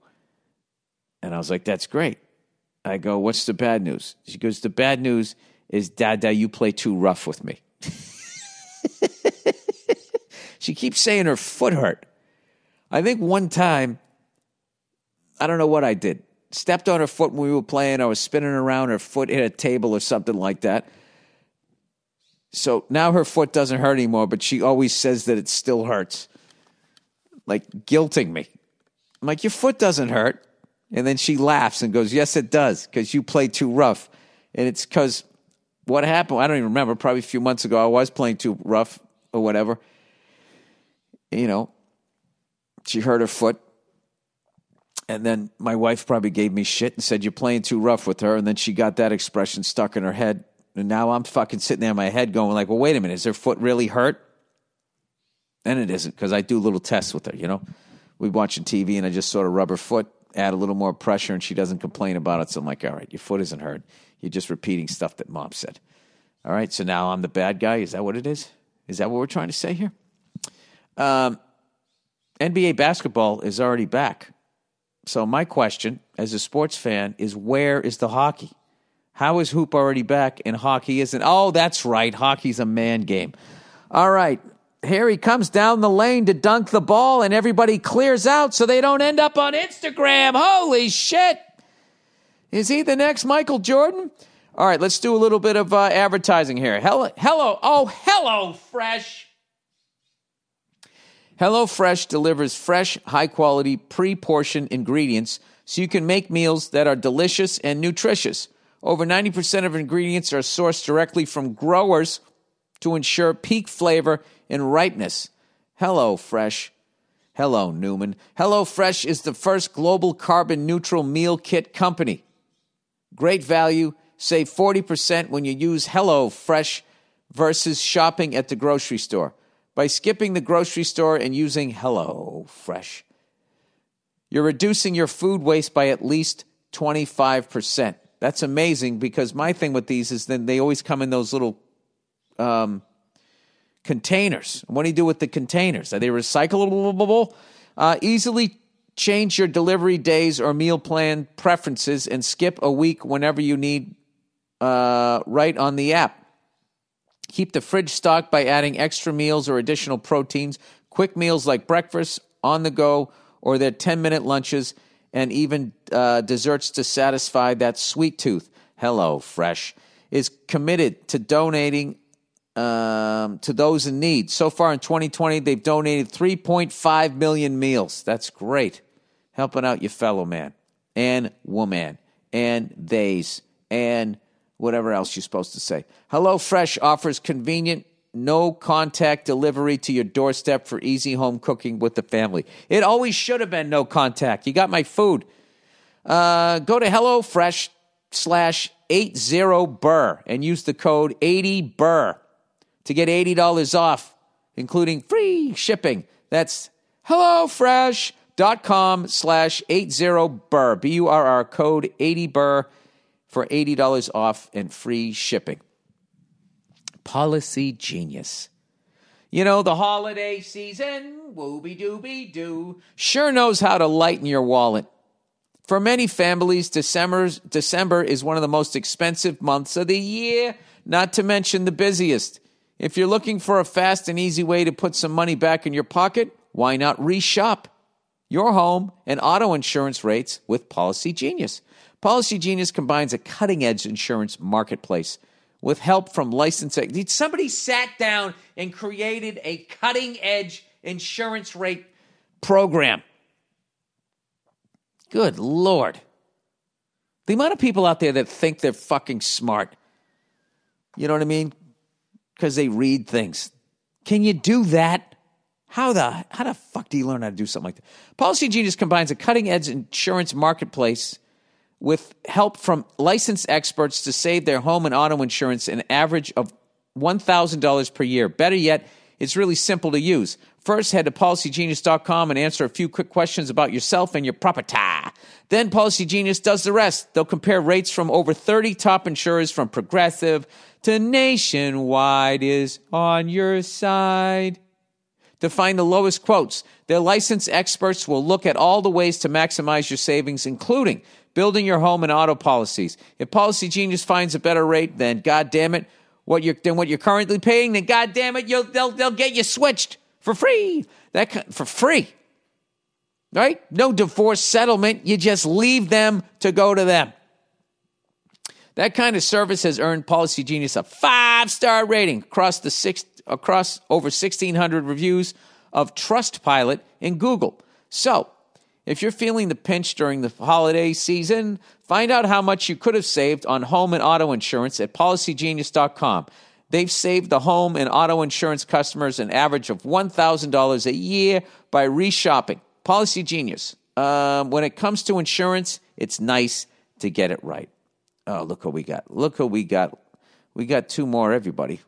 And I was like, that's great. I go, what's the bad news? She goes, the bad news is, Dada, you play too rough with me. She keeps saying her foot hurt. I think one time, I don't know what I did. Stepped on her foot when we were playing. I was spinning around. Her foot hit a table or something like that. So now her foot doesn't hurt anymore, but she always says that it still hurts. Like guilting me. I'm like, your foot doesn't hurt. And then she laughs and goes, yes, it does, because you play too rough. And it's because what happened, I don't even remember, probably a few months ago, I was playing too rough or whatever. You know, she hurt her foot. And then my wife probably gave me shit and said, you're playing too rough with her. And then she got that expression stuck in her head. And now I'm fucking sitting there in my head going like, well, wait a minute, is her foot really hurt? And it isn't, because I do little tests with her, you know. We're watching TV and I just sort of rub her foot, add a little more pressure, and she doesn't complain about it. So I'm like, all right, your foot isn't hurt. You're just repeating stuff that Mom said. All right, so now I'm the bad guy. Is that what it is? Is that what we're trying to say here? NBA basketball is already back. So my question as a sports fan is, where is the hockey? How is hoop already back and hockey isn't? Oh, that's right. Hockey's a man game. All right. Here he comes down the lane to dunk the ball, and everybody clears out so they don't end up on Instagram. Holy shit. Is he the next Michael Jordan? All right, let's do a little bit of advertising here. Hello, Fresh. HelloFresh delivers fresh, high-quality, pre-portioned ingredients so you can make meals that are delicious and nutritious. Over 90% of ingredients are sourced directly from growers to ensure peak flavor and ripeness. HelloFresh. Hello, Newman. HelloFresh is the first global carbon-neutral meal kit company. Great value. Save 40% when you use HelloFresh versus shopping at the grocery store. By skipping the grocery store and using HelloFresh, you're reducing your food waste by at least 25%. That's amazing, because my thing with these is then they always come in those little containers. What do you do with the containers? Are they recyclable? Easily change your delivery days or meal plan preferences and skip a week whenever you need right on the app. Keep the fridge stocked by adding extra meals or additional proteins, quick meals like breakfast, on the go, or their 10-minute lunches, and even desserts to satisfy that sweet tooth. HelloFresh is committed to donating to those in need. So far in 2020, they've donated 3.5 million meals. That's great. Helping out your fellow man and woman and theys and whatever else you're supposed to say. HelloFresh offers convenient, no-contact delivery to your doorstep for easy home cooking with the family. It always should have been no contact. You got my food. Go to HelloFresh/80Burr and use the code 80Burr to get $80 off, including free shipping. That's HelloFresh.com/80Burr, B-U-R-R, code 80Burr for $80 off and free shipping. Policy Genius. You know, the holiday season, wooby-dooby-doo, sure knows how to lighten your wallet. For many families, December is one of the most expensive months of the year, not to mention the busiest. If you're looking for a fast and easy way to put some money back in your pocket, why not reshop your home and auto insurance rates with Policy Genius? Policy Genius combines a cutting-edge insurance marketplace with help from licensed... Somebody sat down and created a cutting-edge insurance rate program. Good Lord. The amount of people out there that think they're fucking smart. You know what I mean? Because they read things. Can you do that? How the fuck do you learn how to do something like that? Policy Genius combines a cutting-edge insurance marketplace with help from licensed experts to save their home and auto insurance an average of $1,000 per year. Better yet, it's really simple to use. First, head to policygenius.com and answer a few quick questions about yourself and your property. Then Policy Genius does the rest. They'll compare rates from over 30 top insurers, from Progressive to Nationwide is on your side. To find the lowest quotes, their licensed experts will look at all the ways to maximize your savings, including building your home and auto policies. If Policy Genius finds a better rate, then God damn it, what you're currently paying, then God damn it, they'll get you switched for free. For free. Right? No divorce settlement. You just leave them to go to them. That kind of service has earned Policy Genius a 5-star rating across over 1,600 reviews of Trustpilot and Google. So, if you're feeling the pinch during the holiday season, find out how much you could have saved on home and auto insurance at PolicyGenius.com. They've saved the home and auto insurance customers an average of $1,000 a year by reshopping. Policy Genius. When it comes to insurance, it's nice to get it right. Oh, look what we got. We got 2 more, everybody.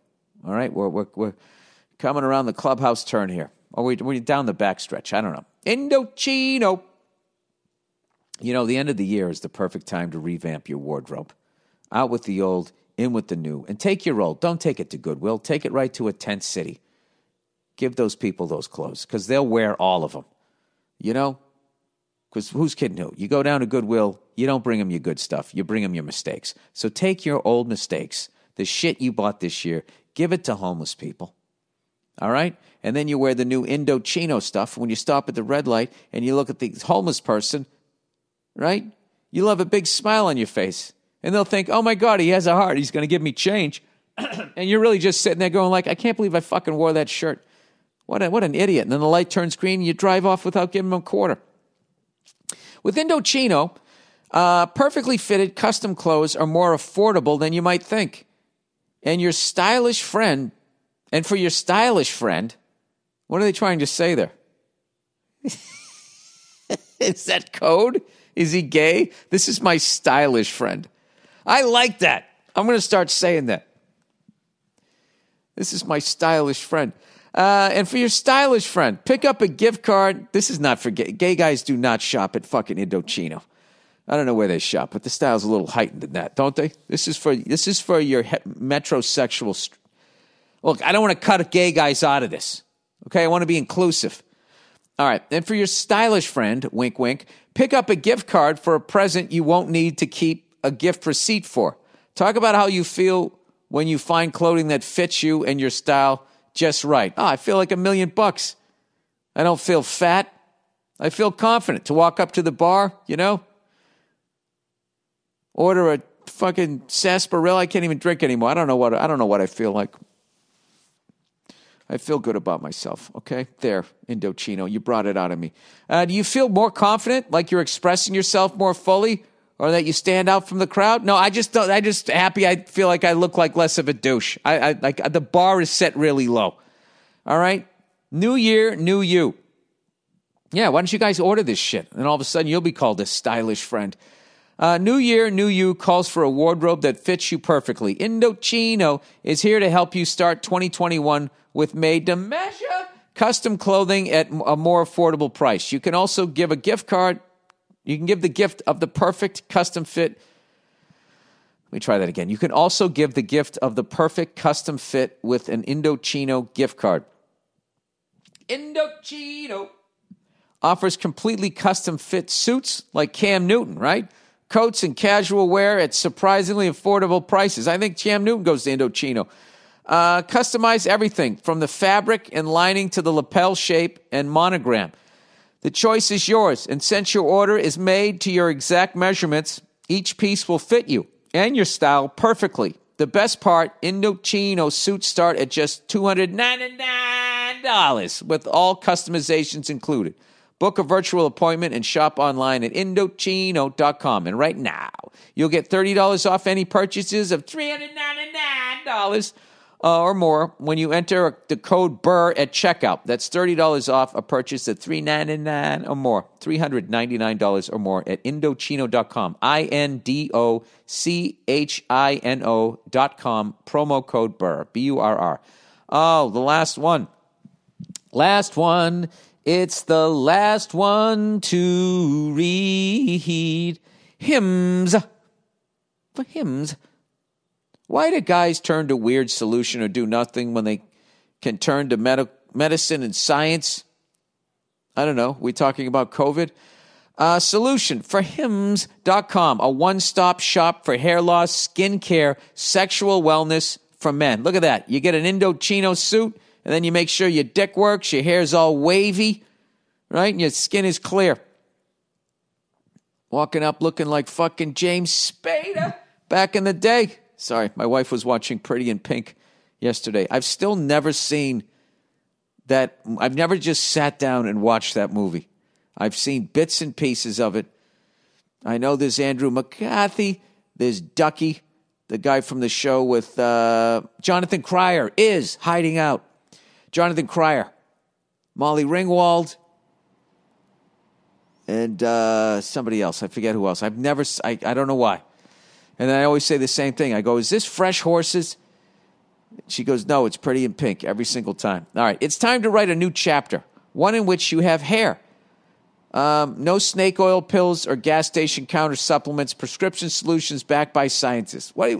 All right, we're coming around the clubhouse turn here. Or we're down the backstretch. I don't know. Indochino. You know, the end of the year is the perfect time to revamp your wardrobe. Out with the old, in with the new. And take your old. Don't take it to Goodwill. Take it right to a tent city. Give those people those clothes, because they'll wear all of them. You know? Because who's kidding who? You go down to Goodwill, you don't bring them your good stuff. You bring them your mistakes. So take your old mistakes, the shit you bought this year, give it to homeless people. All right? And then you wear the new Indochino stuff when you stop at the red light and you look at the homeless person, right? You'll have a big smile on your face. And they'll think, oh, my God, he has a heart. He's going to give me change. And you're really just sitting there going like, I can't believe I fucking wore that shirt. What an idiot. And then the light turns green and you drive off without giving them a quarter. With Indochino, perfectly fitted custom clothes are more affordable than you might think. And for your stylish friend, what are they trying to say there? Is that code? Is he gay? This is my stylish friend. I like that. I'm going to start saying that. This is my stylish friend. And for your stylish friend, pick up a gift card. This is not for gay. Gay guys do not shop at fucking Indochino. I don't know where they shop, but the style's a little heightened than that, don't they? This is for your metrosexual. Look, I don't want to cut gay guys out of this. Okay, I want to be inclusive. All right, and for your stylish friend, wink, wink, pick up a gift card for a present you won't need to keep a gift receipt for. Talk about how you feel when you find clothing that fits you and your style just right. Oh, I feel like $1 million. I don't feel fat. I feel confident to walk up to the bar, you know, order a fucking sarsaparilla. I can't even drink anymore. I don't know what I feel like. I feel good about myself, okay? There, Indochino, you brought it out of me. Do you feel more confident, like you're expressing yourself more fully, or that you stand out from the crowd? No, I just happy. I feel like I look like less of a douche. I like the bar is set really low. All right? New year, new you. Yeah, why don't you guys order this shit? And all of a sudden, you'll be called a stylish friend. New year, new you calls for a wardrobe that fits you perfectly. Indochino is here to help you start 2021 with made-to-measure custom clothing at a more affordable price. You can also give a gift card. You can give the gift of the perfect custom fit. Let me try that again. You can also give the gift of the perfect custom fit with an Indochino gift card. Indochino offers completely custom fit suits like Cam Newton, right? Coats and casual wear at surprisingly affordable prices. I think Cam Newton goes to Indochino. Customize everything from the fabric and lining to the lapel shape and monogram. The choice is yours, and since your order is made to your exact measurements, each piece will fit you and your style perfectly. The best part, Indochino suits start at just $299 with all customizations included. Book a virtual appointment and shop online at Indochino.com. And right now, you'll get $30 off any purchases of $399 or more when you enter the code Burr at checkout. That's $30 off a purchase at $399 or more, $399 or more at Indochino.com, Indochino.com, promo code Burr, Burr. Oh, the last one. Last one It's the last one to read. Hymns. For hymns. Why do guys turn to weird solution or do nothing when they can turn to medicine and science? I don't know. We talking about COVID? Solution for hymns.com, a one-stop shop for hair loss, skin care, sexual wellness for men. Look at that. You get an Indochino suit, and then you make sure your dick works, your hair's all wavy, right? And your skin is clear. Walking up looking like fucking James Spader back in the day. Sorry, my wife was watching Pretty in Pink yesterday. I've still never seen that. I've never just sat down and watched that movie. I've seen bits and pieces of it. I know there's Andrew McCarthy. There's Ducky, the guy from the show with Jonathan Cryer is hiding out. Jonathan Cryer, Molly Ringwald, and somebody else. I forget who else. I don't know why. And then I always say the same thing. I go, is this Fresh Horses? She goes, no, it's Pretty in Pink every single time. All right, it's time to write a new chapter, one in which you have hair. No snake oil pills or gas station counter supplements, prescription solutions backed by scientists. What do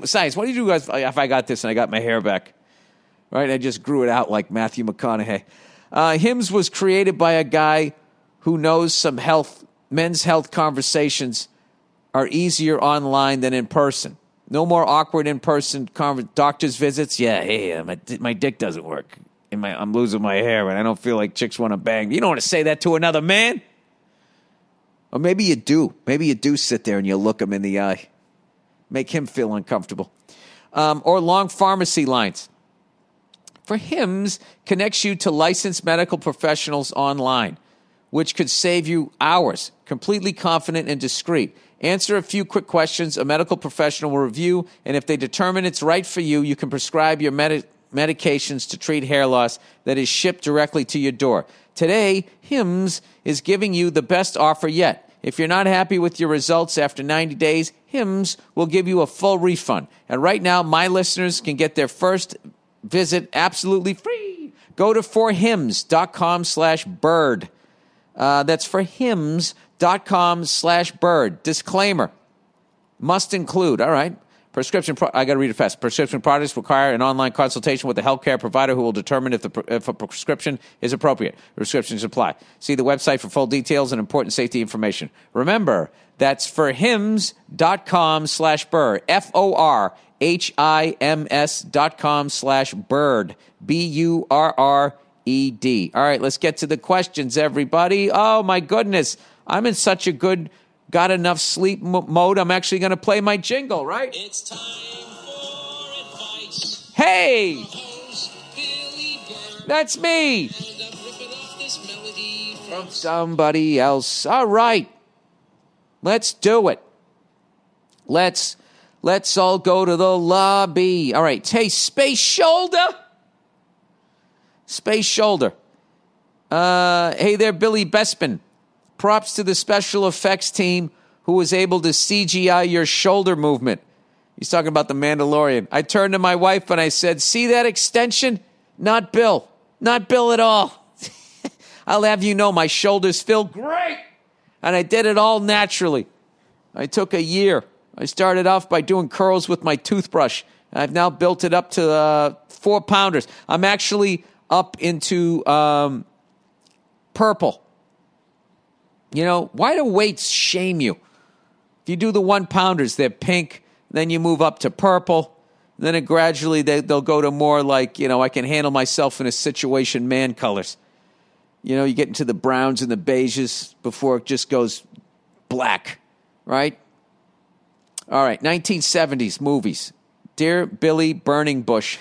you do if I got this and I got my hair back? Right? I just grew it out like Matthew McConaughey. Hims was created by a guy who knows some men's health conversations are easier online than in person. No more awkward in-person doctor's visits. Yeah, hey, my dick doesn't work. I'm losing my hair and I don't feel like chicks want to bang. You don't want to say that to another man. Or maybe you do. Maybe you do sit there and you look him in the eye. Make him feel uncomfortable. Or long pharmacy lines. For Hims connects you to licensed medical professionals online, which could save you hours, completely confident and discreet. Answer a few quick questions. A medical professional will review, and if they determine it's right for you, you can prescribe your medications to treat hair loss that is shipped directly to your door. Today, Hims is giving you the best offer yet. If you're not happy with your results after 90 days, Hims will give you a full refund. And right now, my listeners can get their first visit absolutely free. Go to forhims.com/bird. That's forhims.com/bird. Disclaimer. Must include, all right. I got to read it fast. Prescription products require an online consultation with a healthcare provider who will determine if a prescription is appropriate. Restrictions apply. See the website for full details and important safety information. Remember, that's forhims.com/Burr. forhims.com/bird. BURRED. All right, let's get to the questions, everybody. Oh, my goodness. I'm in such a good got enough sleep mode, I'm actually going to play my jingle, right? It's time for advice. Hey! Host Billy Burr. That's me! And I'm ripping off this melody From somebody else. All right. Let's do it. Let's all go to the lobby. All right. Hey, Space Shoulder. Space Shoulder. Hey there, Billy Bespin. Props to the special effects team who was able to CGI your shoulder movement. He's talking about the Mandalorian. I turned to my wife and I said, see that extension? Not Bill. Not Bill at all. I'll have you know my shoulders feel great. And I did it all naturally. I took a year. I started off by doing curls with my toothbrush. I've now built it up to 4-pounders. I'm actually up into purple. You know, why do weights shame you? If you do the 1-pounders, they're pink. Then you move up to purple. Then it gradually they'll go to more like, you know, I can handle myself in a situation man colors. You know, you get into the browns and the beiges before it just goes black, right? All right, 1970s movies. Dear Billy Burning Bush.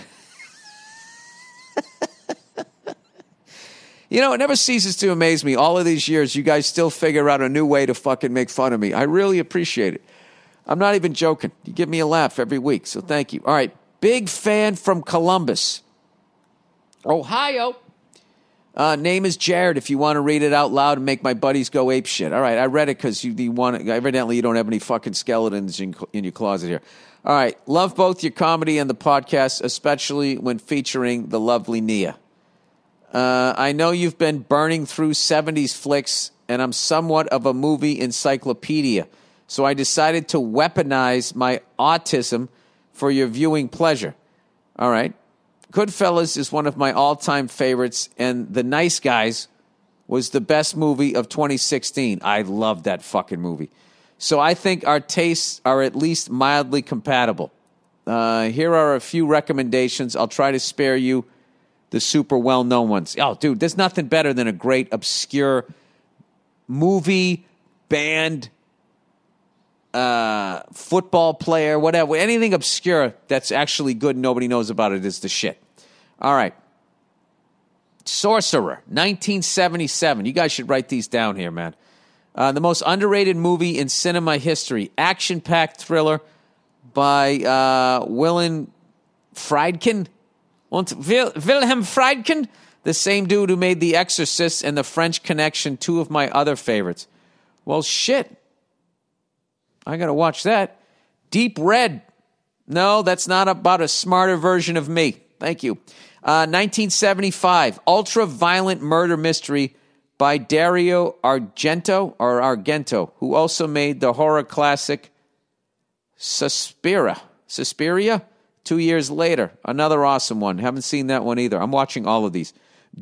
You know, it never ceases to amaze me. All of these years, you guys still figure out a new way to fucking make fun of me. I really appreciate it. I'm not even joking. You give me a laugh every week, so thank you. All right, big fan from Columbus, Ohio. Name is Jared, if you want to read it out loud and make my buddies go ape shit. All right, I read it because you want to. Evidently, you don't have any fucking skeletons in your closet here. All right, love both your comedy and the podcast, especially when featuring the lovely Nia. I know you've been burning through 70s flicks, and I'm somewhat of a movie encyclopedia. So I decided to weaponize my autism for your viewing pleasure. All right. Goodfellas is one of my all-time favorites, and The Nice Guys was the best movie of 2016. I love that fucking movie. So I think our tastes are at least mildly compatible. Here are a few recommendations. I'll try to spare you the super well-known ones. Oh, dude, there's nothing better than a great obscure movie, band, football player, whatever. Anything obscure that's actually good and nobody knows about it is the shit. All right. Sorcerer, 1977. You guys should write these down here, man. The most underrated movie in cinema history. Action-packed thriller by Wilhelm Friedkin. Wilhelm Friedkin, the same dude who made The Exorcist and The French Connection, two of my other favorites. Well, shit. I got to watch that. Deep Red. No, that's not about a smarter version of me. Thank you. 1975, ultra-violent murder mystery by Dario Argento, who also made the horror classic Suspiria. 2 years later, another awesome one. Haven't seen that one either. I'm watching all of these.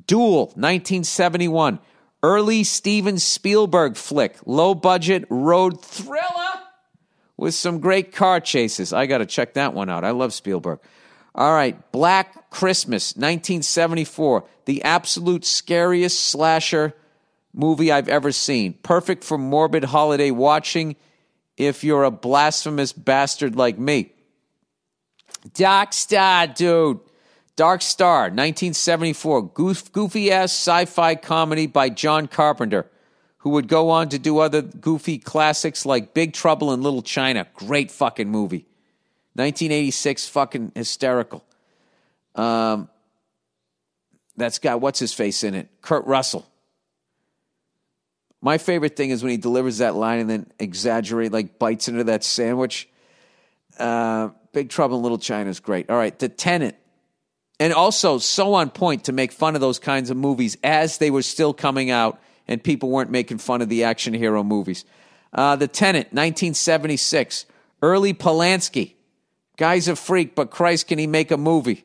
Duel, 1971, early Steven Spielberg flick, low-budget road thriller with some great car chases. I got to check that one out. I love Spielberg. All right, Black Christmas, 1974, the absolute scariest slasher movie I've ever seen. Perfect for morbid holiday watching if you're a blasphemous bastard like me. Dark Star, dude. Dark Star, 1974, goofy-ass sci-fi comedy by John Carpenter, who would go on to do other goofy classics like Big Trouble in Little China. Great fucking movie. 1986, fucking hysterical. That's got what's-his-face in it? Kurt Russell. My favorite thing is when he delivers that line and then exaggerate, like bites into that sandwich. Big Trouble in Little China is great. All right, The Tenant. And also so on point to make fun of those kinds of movies as they were still coming out and people weren't making fun of the action hero movies. The Tenant, 1976. Early Polanski. Guy's a freak, but Christ, can he make a movie?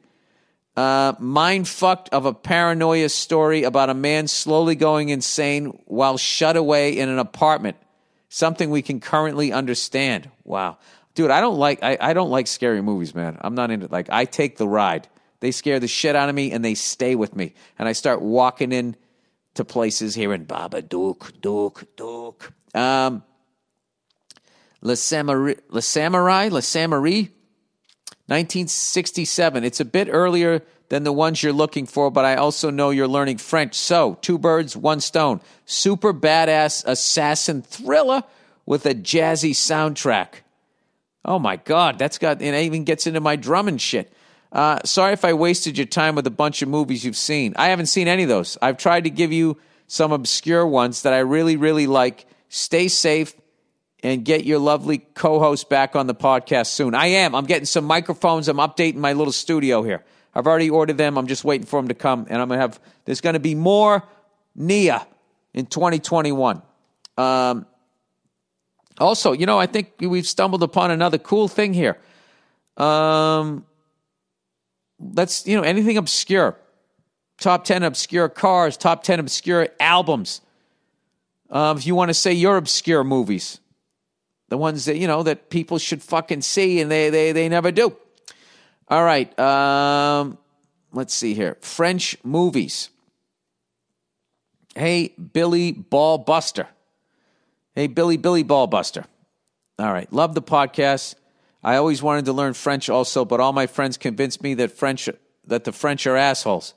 Mind-fucked of a paranoia story about a man slowly going insane while shut away in an apartment. Something we can currently understand. Wow. Dude, I don't like scary movies, man. I'm not into it. I take the ride. They scare the shit out of me and they stay with me. And I start walking in to places here in Baba Duke. Le Samurai, 1967. It's a bit earlier than the ones you're looking for, but I also know you're learning French. So, 2 birds, 1 stone. Super badass assassin thriller with a jazzy soundtrack. Oh my God, it even gets into my drum and shit. Sorry if I wasted your time with a bunch of movies you've seen. I haven't seen any of those. I've tried to give you some obscure ones that I really, really like. Stay safe and get your lovely co-host back on the podcast soon. I am. I'm getting some microphones. I'm updating my little studio here. I've already ordered them. I'm just waiting for them to come. And there's going to be more Nia in 2021. Also, I think we've stumbled upon another cool thing here. Anything obscure. Top 10 obscure cars, top 10 obscure albums. If you want to say your obscure movies. The ones that, that people should fucking see and they never do. All right. Let's see here. French movies. Hey, Billy Ballbuster. Hey, Billy Ballbuster. All right. Love the podcast. I always wanted to learn French also, but all my friends convinced me that the French are assholes.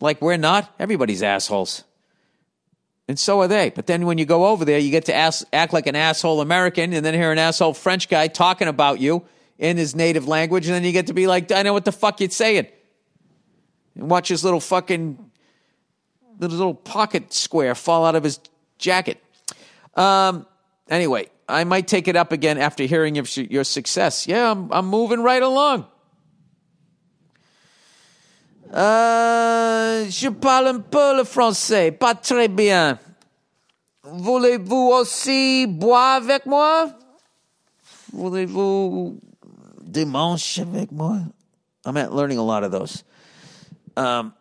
Like, we're not. Everybody's assholes. And so are they. But then when you go over there, you get to act like an asshole American and then hear an asshole French guy talking about you in his native language, and then you get to be like, I know what the fuck you're saying. And watch his little pocket square fall out of his jacket. Anyway, I might take it up again after hearing of your success. Yeah, I'm moving right along. Je parle un peu le français, pas très bien. Voulez-vous aussi boire avec moi? Voulez-vous des manches avec moi? I'm learning a lot of those. My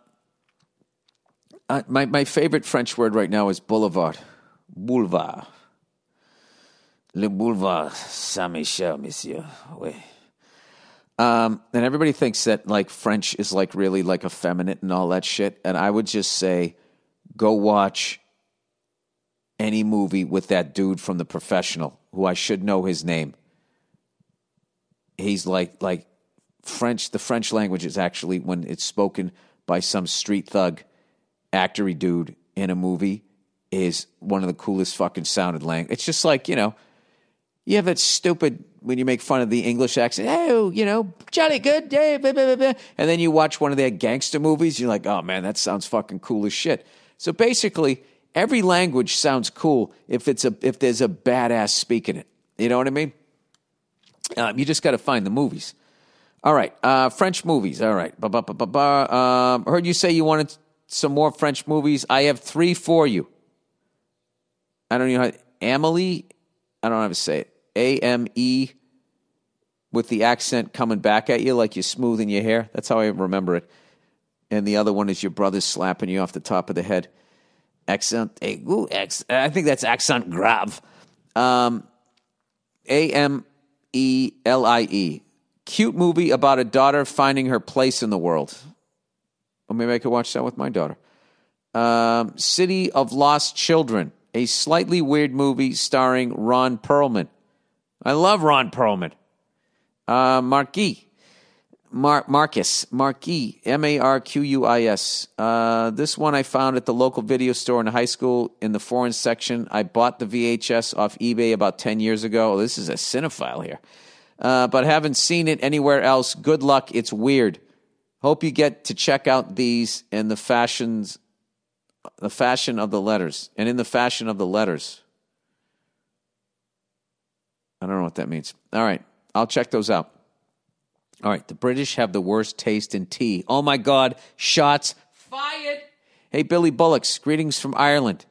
favorite French word right now is boulevard. Boulevard. Le boulevard Saint-Michel, monsieur. Oui. And everybody thinks that like French is like really like effeminate and all that shit. And I would just say, go watch any movie with that dude from The Professional, who I should know his name. He's like French. The French language is actually, when it's spoken by some street thug, actory dude in a movie, is one of the coolest fucking sounded language. It's just like, you know, you have that stupid, when you make fun of the English accent, oh, you know, jolly good, yeah, blah, blah, blah, blah. And then you watch one of their gangster movies, you're like, oh man, that sounds fucking cool as shit. So basically, every language sounds cool if there's a badass speaking it. You know what I mean? You just got to find the movies. All right, French movies. All right. Heard you say you wanted some more French movies. I have 3 for you. I don't know how. Amelie, I don't know how to say it. A-M-E, with the accent coming back at you like you're smoothing your hair. That's how I remember it. And the other one is your brother slapping you off the top of the head. Accent aigu. I think that's accent grave. A-M-E-L-I-E. Cute movie about a daughter finding her place in the world. Or maybe I could watch that with my daughter. City of Lost Children. A slightly weird movie starring Ron Perlman. I love Ron Perlman. Marquis, M-A-R-Q-U-I-S. This one I found at the local video store in high school in the foreign section. I bought the VHS off eBay about 10 years ago. Oh, this is a cinephile here. But haven't seen it anywhere else. Good luck. It's weird. Hope you get to check out these and the fashion of the letters. And in the fashion of the letters. I don't know what that means. All right. I'll check those out. All right. The British have the worst taste in tea. Oh, my God. Shots fired. Hey, Billy Bullocks. Greetings from Ireland.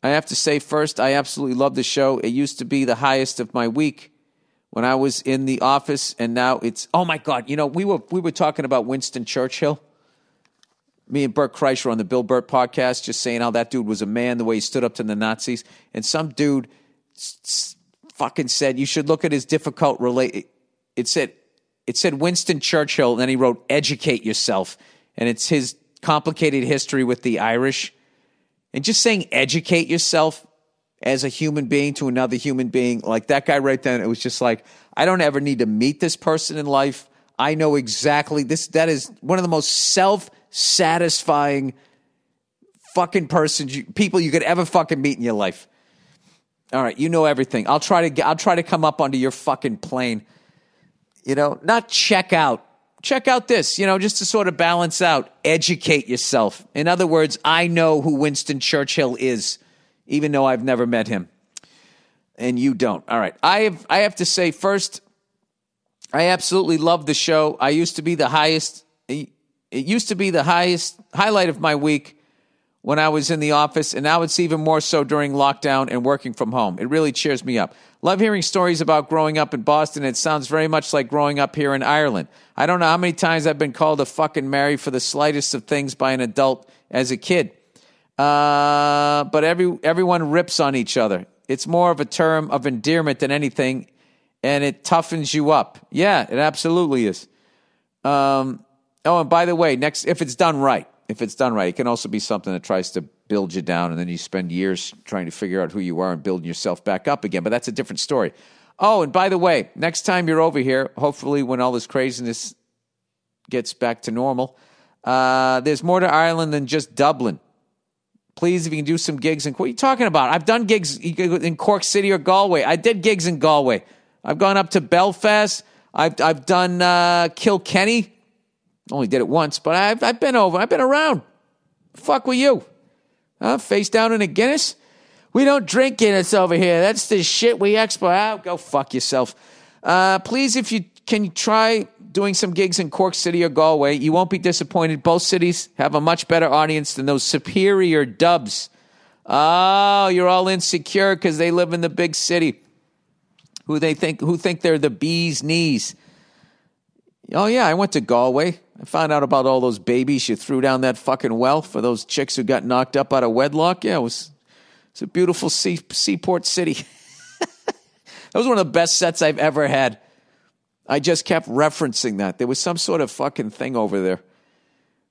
I have to say first, I absolutely love the show. It used to be the highest of my week when I was in the office, and now it's, oh, my God. You know, we were talking about Winston Churchill. Me and Burt Kreischer on the Bill Burt podcast, just saying how that dude was a man, the way he stood up to the Nazis. And some dude fucking said, you should look at his difficult It said Winston Churchill, and then he wrote, educate yourself. And it's his complicated history with the Irish. And just saying educate yourself as a human being to another human being, like that guy right then, it was just like, I don't ever need to meet this person in life. I know exactly that is one of the most self-satisfying fucking people you could ever fucking meet in your life. All right, you know everything. I'll try to come up onto your fucking plane. You know, not check out. Check out this, you know, just to sort of balance out. Educate yourself. In other words, I know who Winston Churchill is, even though I've never met him. And you don't. All right. I have to say first, I absolutely love the show. It used to be the highest highlight of my week when I was in the office, and now it's even more so during lockdown and working from home. It really cheers me up. Love hearing stories about growing up in Boston. It sounds very much like growing up here in Ireland. I don't know how many times I've been called a fucking Mary for the slightest of things by an adult as a kid. But everyone rips on each other. It's more of a term of endearment than anything, and it toughens you up. Yeah, it absolutely is. Oh, and by the way, if it's done right, it can also be something that tries to build you down, and then you spend years trying to figure out who you are and building yourself back up again. But that's a different story. Oh, and by the way, next time you're over here, hopefully when all this craziness gets back to normal, there's more to Ireland than just Dublin. Please, if you can do some gigs. What are you talking about? I've done gigs in Cork City or Galway. I did gigs in Galway. I've gone up to Belfast. I've done Kilkenny. Only did it once, but I've been over. I've been around. Fuck with you. Face down in a Guinness? We don't drink Guinness over here. That's the shit we export. Go fuck yourself. Please, if you can try doing some gigs in Cork City or Galway. You won't be disappointed. Both cities have a much better audience than those superior dubs. Oh, you're all insecure because they live in the big city. Who think they're the bee's knees. Oh, yeah, I went to Galway. I found out about all those babies you threw down that fucking well for those chicks who got knocked up out of wedlock. Yeah, it's a beautiful seaport city. That was one of the best sets I've ever had. I just kept referencing that. There was some sort of fucking thing over there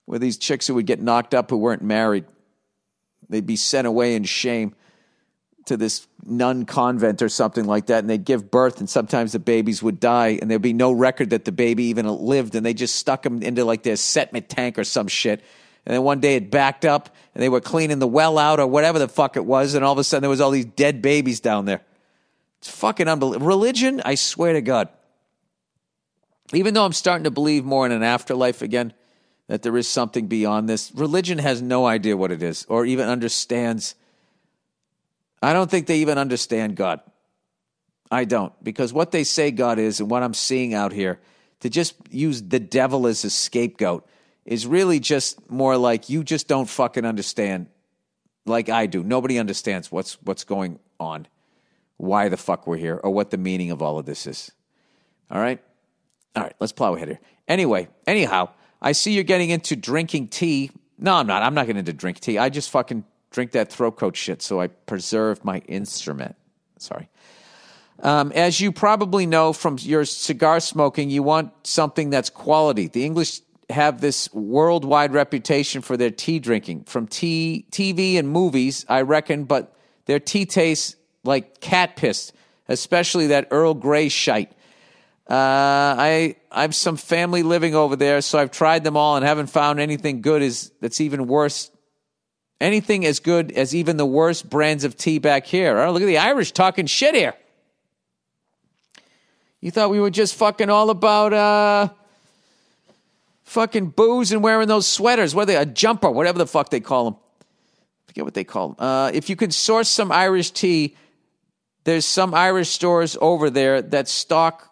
where these chicks who would get knocked up who weren't married, they'd be sent away in shame to this nun convent or something like that, and they'd give birth, and sometimes the babies would die, and there'd be no record that the baby even lived, and they just stuck them into like their septic tank or some shit. And then one day it backed up, and they were cleaning the well out or whatever the fuck it was, and all of a sudden there was all these dead babies down there. It's fucking unbelievable. Religion, I swear to God, even though I'm starting to believe more in an afterlife again, that there is something beyond this, religion has no idea what it is or even understands. I don't think they even understand God. I don't. Because what they say God is and what I'm seeing out here, to just use the devil as a scapegoat is really just more like you just don't fucking understand like I do. Nobody understands what's going on, why the fuck we're here, or what the meaning of all of this is. All right? All right, let's plow ahead here. Anyhow, I see you're getting into drinking tea. No, I'm not. I'm not getting into drink tea. I just fucking drink that throat coat shit so I preserve my instrument. Sorry. As you probably know from your cigar smoking, you want something that's quality. The English have this worldwide reputation for their tea drinking. From TV and movies, I reckon, but their tea tastes like cat piss, especially that Earl Grey shite. I have some family living over there, so I've tried them all and haven't found anything good that's even worse. Anything as good as even the worst brands of tea back here. Oh, look at the Irish talking shit here. You thought we were just fucking all about fucking booze and wearing those sweaters. What are they? A jumper, whatever the fuck they call them. Forget what they call them. If you could source some Irish tea, there's some Irish stores over there that stock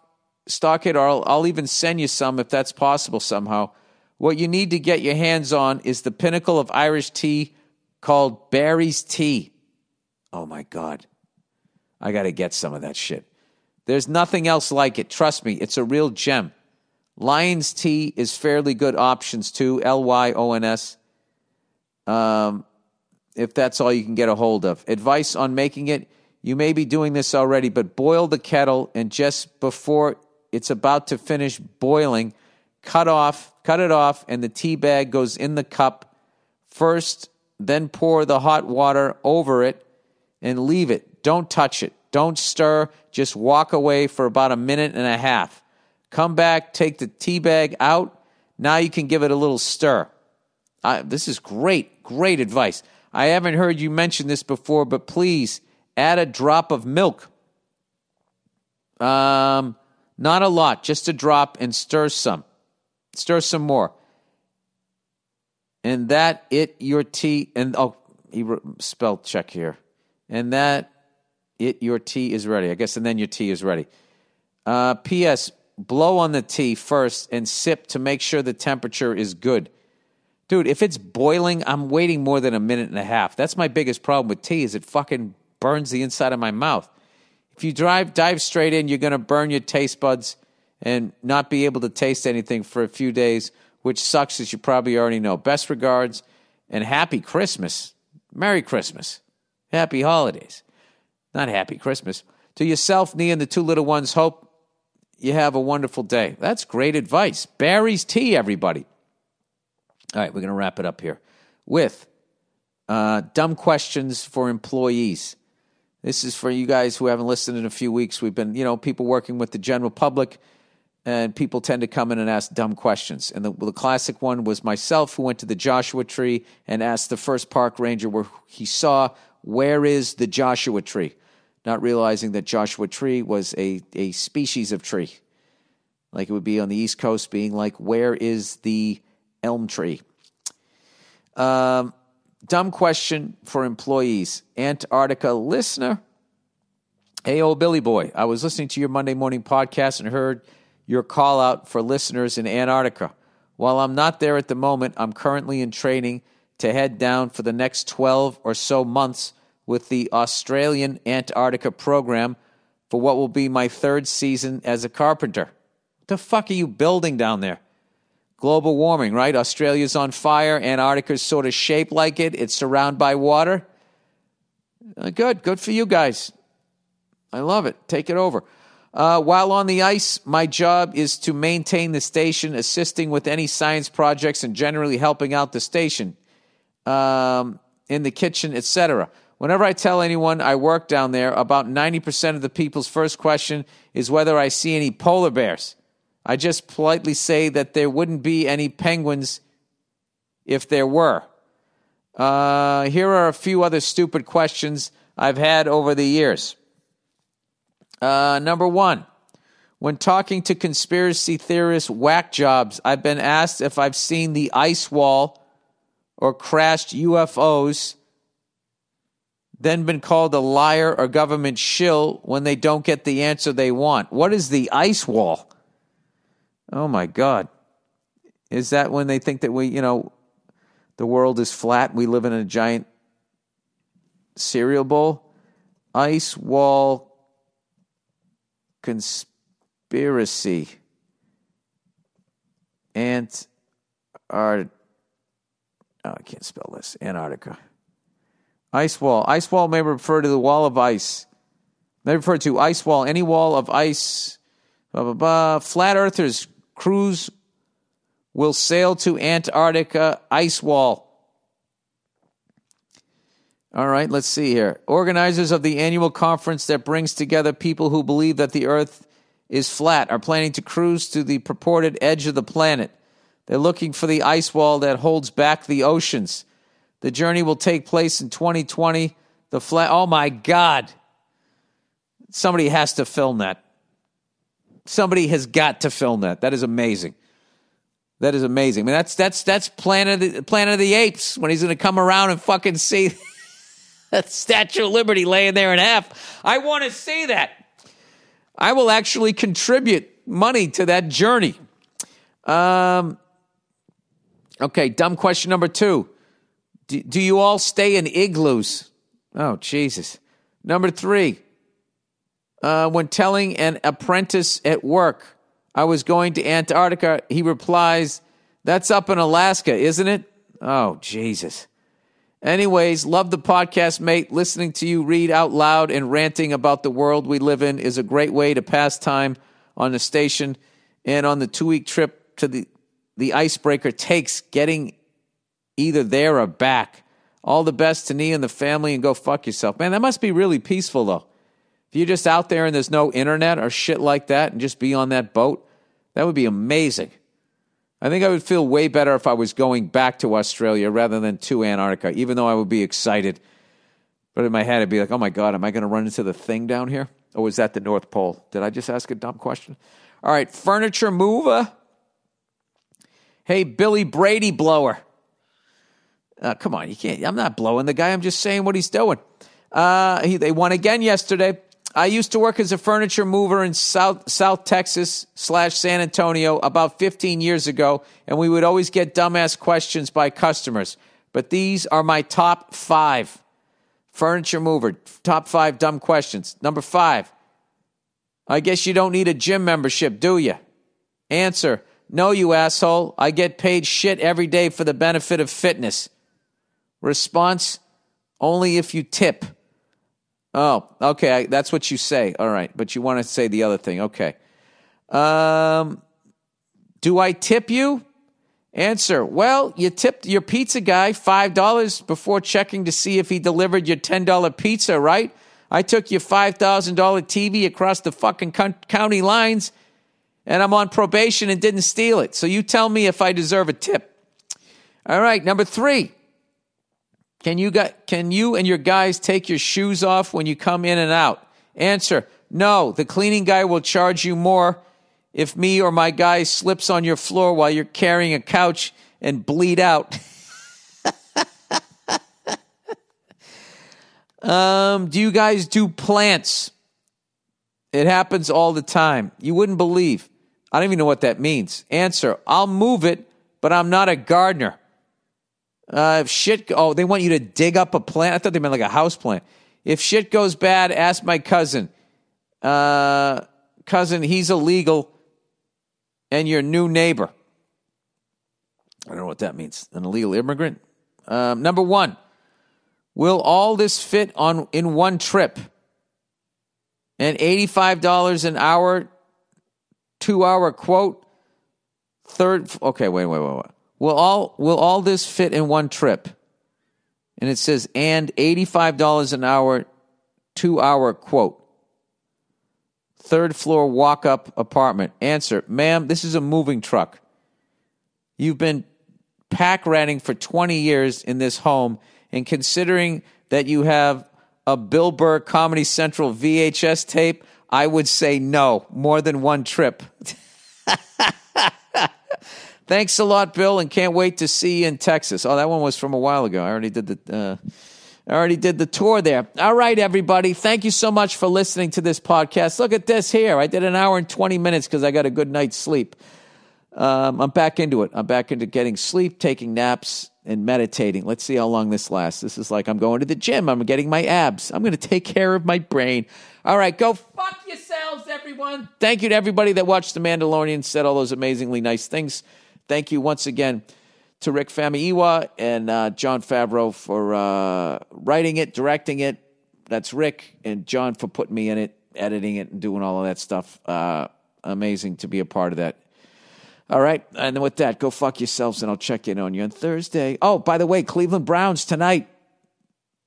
it, or I'll even send you some if that's possible somehow. What you need to get your hands on is the pinnacle of Irish tea called Barry's Tea. Oh, my God. I got to get some of that shit. There's nothing else like it. Trust me, it's a real gem. Lyons Tea is fairly good options, too, Lyons, if that's all you can get a hold of. Advice on making it, you may be doing this already, but boil the kettle, and just before it's about to finish boiling, cut it off, and the tea bag goes in the cup first. Then pour the hot water over it and leave it. Don't touch it. Don't stir. Just walk away for about a minute and a half. Come back, take the tea bag out. Now you can give it a little stir. This is great advice. I haven't heard you mention this before, but please add a drop of milk. Not a lot, just a drop, and stir some. Stir some more. And that your tea, and he spelled check here. And that your tea is ready. I guess, and then your tea is ready. P.S. Blow on the tea first and sip to make sure the temperature is good. Dude, if it's boiling, I'm waiting more than a minute and a half. That's my biggest problem with tea, is it fucking burns the inside of my mouth. If you dive straight in, you're going to burn your taste buds and not be able to taste anything for a few days, which sucks, as you probably already know. Best regards, and happy Christmas. Merry Christmas. Happy holidays. Not happy Christmas. To yourself, Nia, and the two little ones, hope you have a wonderful day. That's great advice. Barry's Tea, everybody. All right, we're going to wrap it up here with dumb questions for employees. This is for you guys who haven't listened in a few weeks. We've been, people working with the general public, and people tend to come in and ask dumb questions. And the classic one was myself, who went to the Joshua Tree and asked the first park ranger where he saw, where is the Joshua Tree? Not realizing that Joshua Tree was a species of tree. Like it would be on the East Coast being like, where is the elm tree? Dumb question for employees. Antarctica listener. Hey, old Billy boy, I was listening to your Monday morning podcast and heard your call out for listeners in Antarctica. While I'm not there at the moment, I'm currently in training to head down for the next 12 or so months with the Australian Antarctica program for what will be my third season as a carpenter. What the fuck are you building down there? Global warming, right? Australia's on fire. Antarctica's sort of shaped like it. It's surrounded by water. Good for you guys. I love it. Take it over. While on the ice, my job is to maintain the station, assisting with any science projects, and generally helping out the station in the kitchen, etc. Whenever I tell anyone I work down there, about 90% of the people's first question is whether I see any polar bears. I just politely say that there wouldn't be any penguins if there were. Here are a few other stupid questions I've had over the years. Number one, when talking to conspiracy theorists whack jobs, I've been asked if I've seen the ice wall or crashed UFOs, then been called a liar or government shill when they don't get the answer they want. What is the ice wall? Oh, my God. Is that when they think that the world is flat, we live in a giant cereal bowl? Ice wall conspiracy. I can't spell this. Antarctica. Ice wall. Ice wall may refer to the wall of ice. May refer to ice wall, any wall of ice. Blah, blah, blah. Flat earthers cruise will sail to Antarctica ice wall. All right, let's see here. Organizers of the annual conference that brings together people who believe that the earth is flat are planning to cruise to the purported edge of the planet. They're looking for the ice wall that holds back the oceans. The journey will take place in 2020. Oh my God. Somebody has to film that. Somebody has got to film that. That is amazing. That is amazing. I mean, that's Planet of the Apes when he's going to come around and fucking see that Statue of Liberty laying there in half. I want to see that. I will actually contribute money to that journey. Okay, dumb question number 2. Do you all stay in igloos? Oh, Jesus. Number 3. When telling an apprentice at work I was going to Antarctica, he replies, "That's up in Alaska, isn't it?" Oh, Jesus. Anyways, love the podcast, mate. Listening to you read out loud and ranting about the world we live in is a great way to pass time on the station. And on the 2-week trip to the icebreaker takes getting either there or back. All the best to me and the family, and go fuck yourself. Man, that must be really peaceful, though. If you're just out there and there's no internet or shit like that and just be on that boat, that would be amazing. I think I would feel way better if I was going back to Australia rather than to Antarctica, even though I would be excited. But in my head, I'd be like, oh my God, am I going to run into the thing down here? Or was that the North Pole? Did I just ask a dumb question? All right, furniture mover. Hey, Billy Brady blower. Come on, you can't. I'm not blowing the guy. I'm just saying what he's doing. They won again yesterday. I used to work as a furniture mover in South Texas / San Antonio about 15 years ago, and we would always get dumbass questions by customers. But these are my top 5. Furniture mover, top 5 dumb questions. Number 5, I guess you don't need a gym membership, do you? Answer, no, you asshole. I get paid shit every day for the benefit of fitness. Response, only if you tip. Oh, okay, that's what you say. All right, but you want to say the other thing. Okay. Do I tip you? Answer, well, you tipped your pizza guy $5 before checking to see if he delivered your $10 pizza, right? I took your $5,000 TV across the fucking county lines, and I'm on probation and didn't steal it. So you tell me if I deserve a tip. All right, number 3. Can you and your guys take your shoes off when you come in and out? Answer, no, the cleaning guy will charge you more if me or my guy slips on your floor while you're carrying a couch and bleed out. Do you guys do plants? It happens all the time. You wouldn't believe. I don't even know what that means. Answer, I'll move it, but I'm not a gardener. If shit, they want you to dig up a plant. I thought they meant like a house plant. If shit goes bad, ask my cousin. Cousin, he's illegal, and your new neighbor. I don't know what that means. An illegal immigrant. Number 1, will all this fit in one trip? An $85 an hour, 2-hour quote. Third, okay, wait. Will all this fit in one trip? And it says, and $85 an hour, 2-hour quote. Third floor walk-up apartment. Answer, ma'am, this is a moving truck. You've been pack ratting for 20 years in this home, and considering that you have a Bill Burr Comedy Central VHS tape, I would say no, more than one trip. Thanks a lot, Bill, and can't wait to see you in Texas. Oh, that one was from a while ago. I already did the tour there. All right, everybody. Thank you so much for listening to this podcast. Look at this here. I did an hour and 20 minutes because I got a good night's sleep. I'm back into it. I'm back into getting sleep, taking naps, and meditating. Let's see how long this lasts. This is like I'm going to the gym. I'm getting my abs. I'm going to take care of my brain. All right, go fuck yourselves, everyone. Thank you to everybody that watched The Mandalorian, said all those amazingly nice things. Thank you once again to Rick Famuyiwa and John Favreau for writing it, directing it. That's Rick, and John for putting me in it, editing it, and doing all of that stuff. Amazing to be a part of that. All right, and then with that, go fuck yourselves, and I'll check in on you on Thursday. Oh, by the way, Cleveland Browns tonight.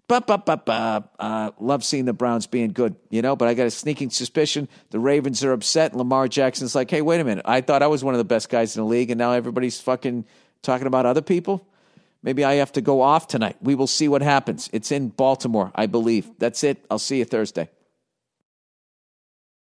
Love seeing the Browns being good, but I got a sneaking suspicion the Ravens are upset. Lamar Jackson's like, hey, wait a minute. I thought I was one of the best guys in the league, and now everybody's fucking talking about other people. Maybe I have to go off tonight. We will see what happens. It's in Baltimore, I believe. That's it. I'll see you Thursday.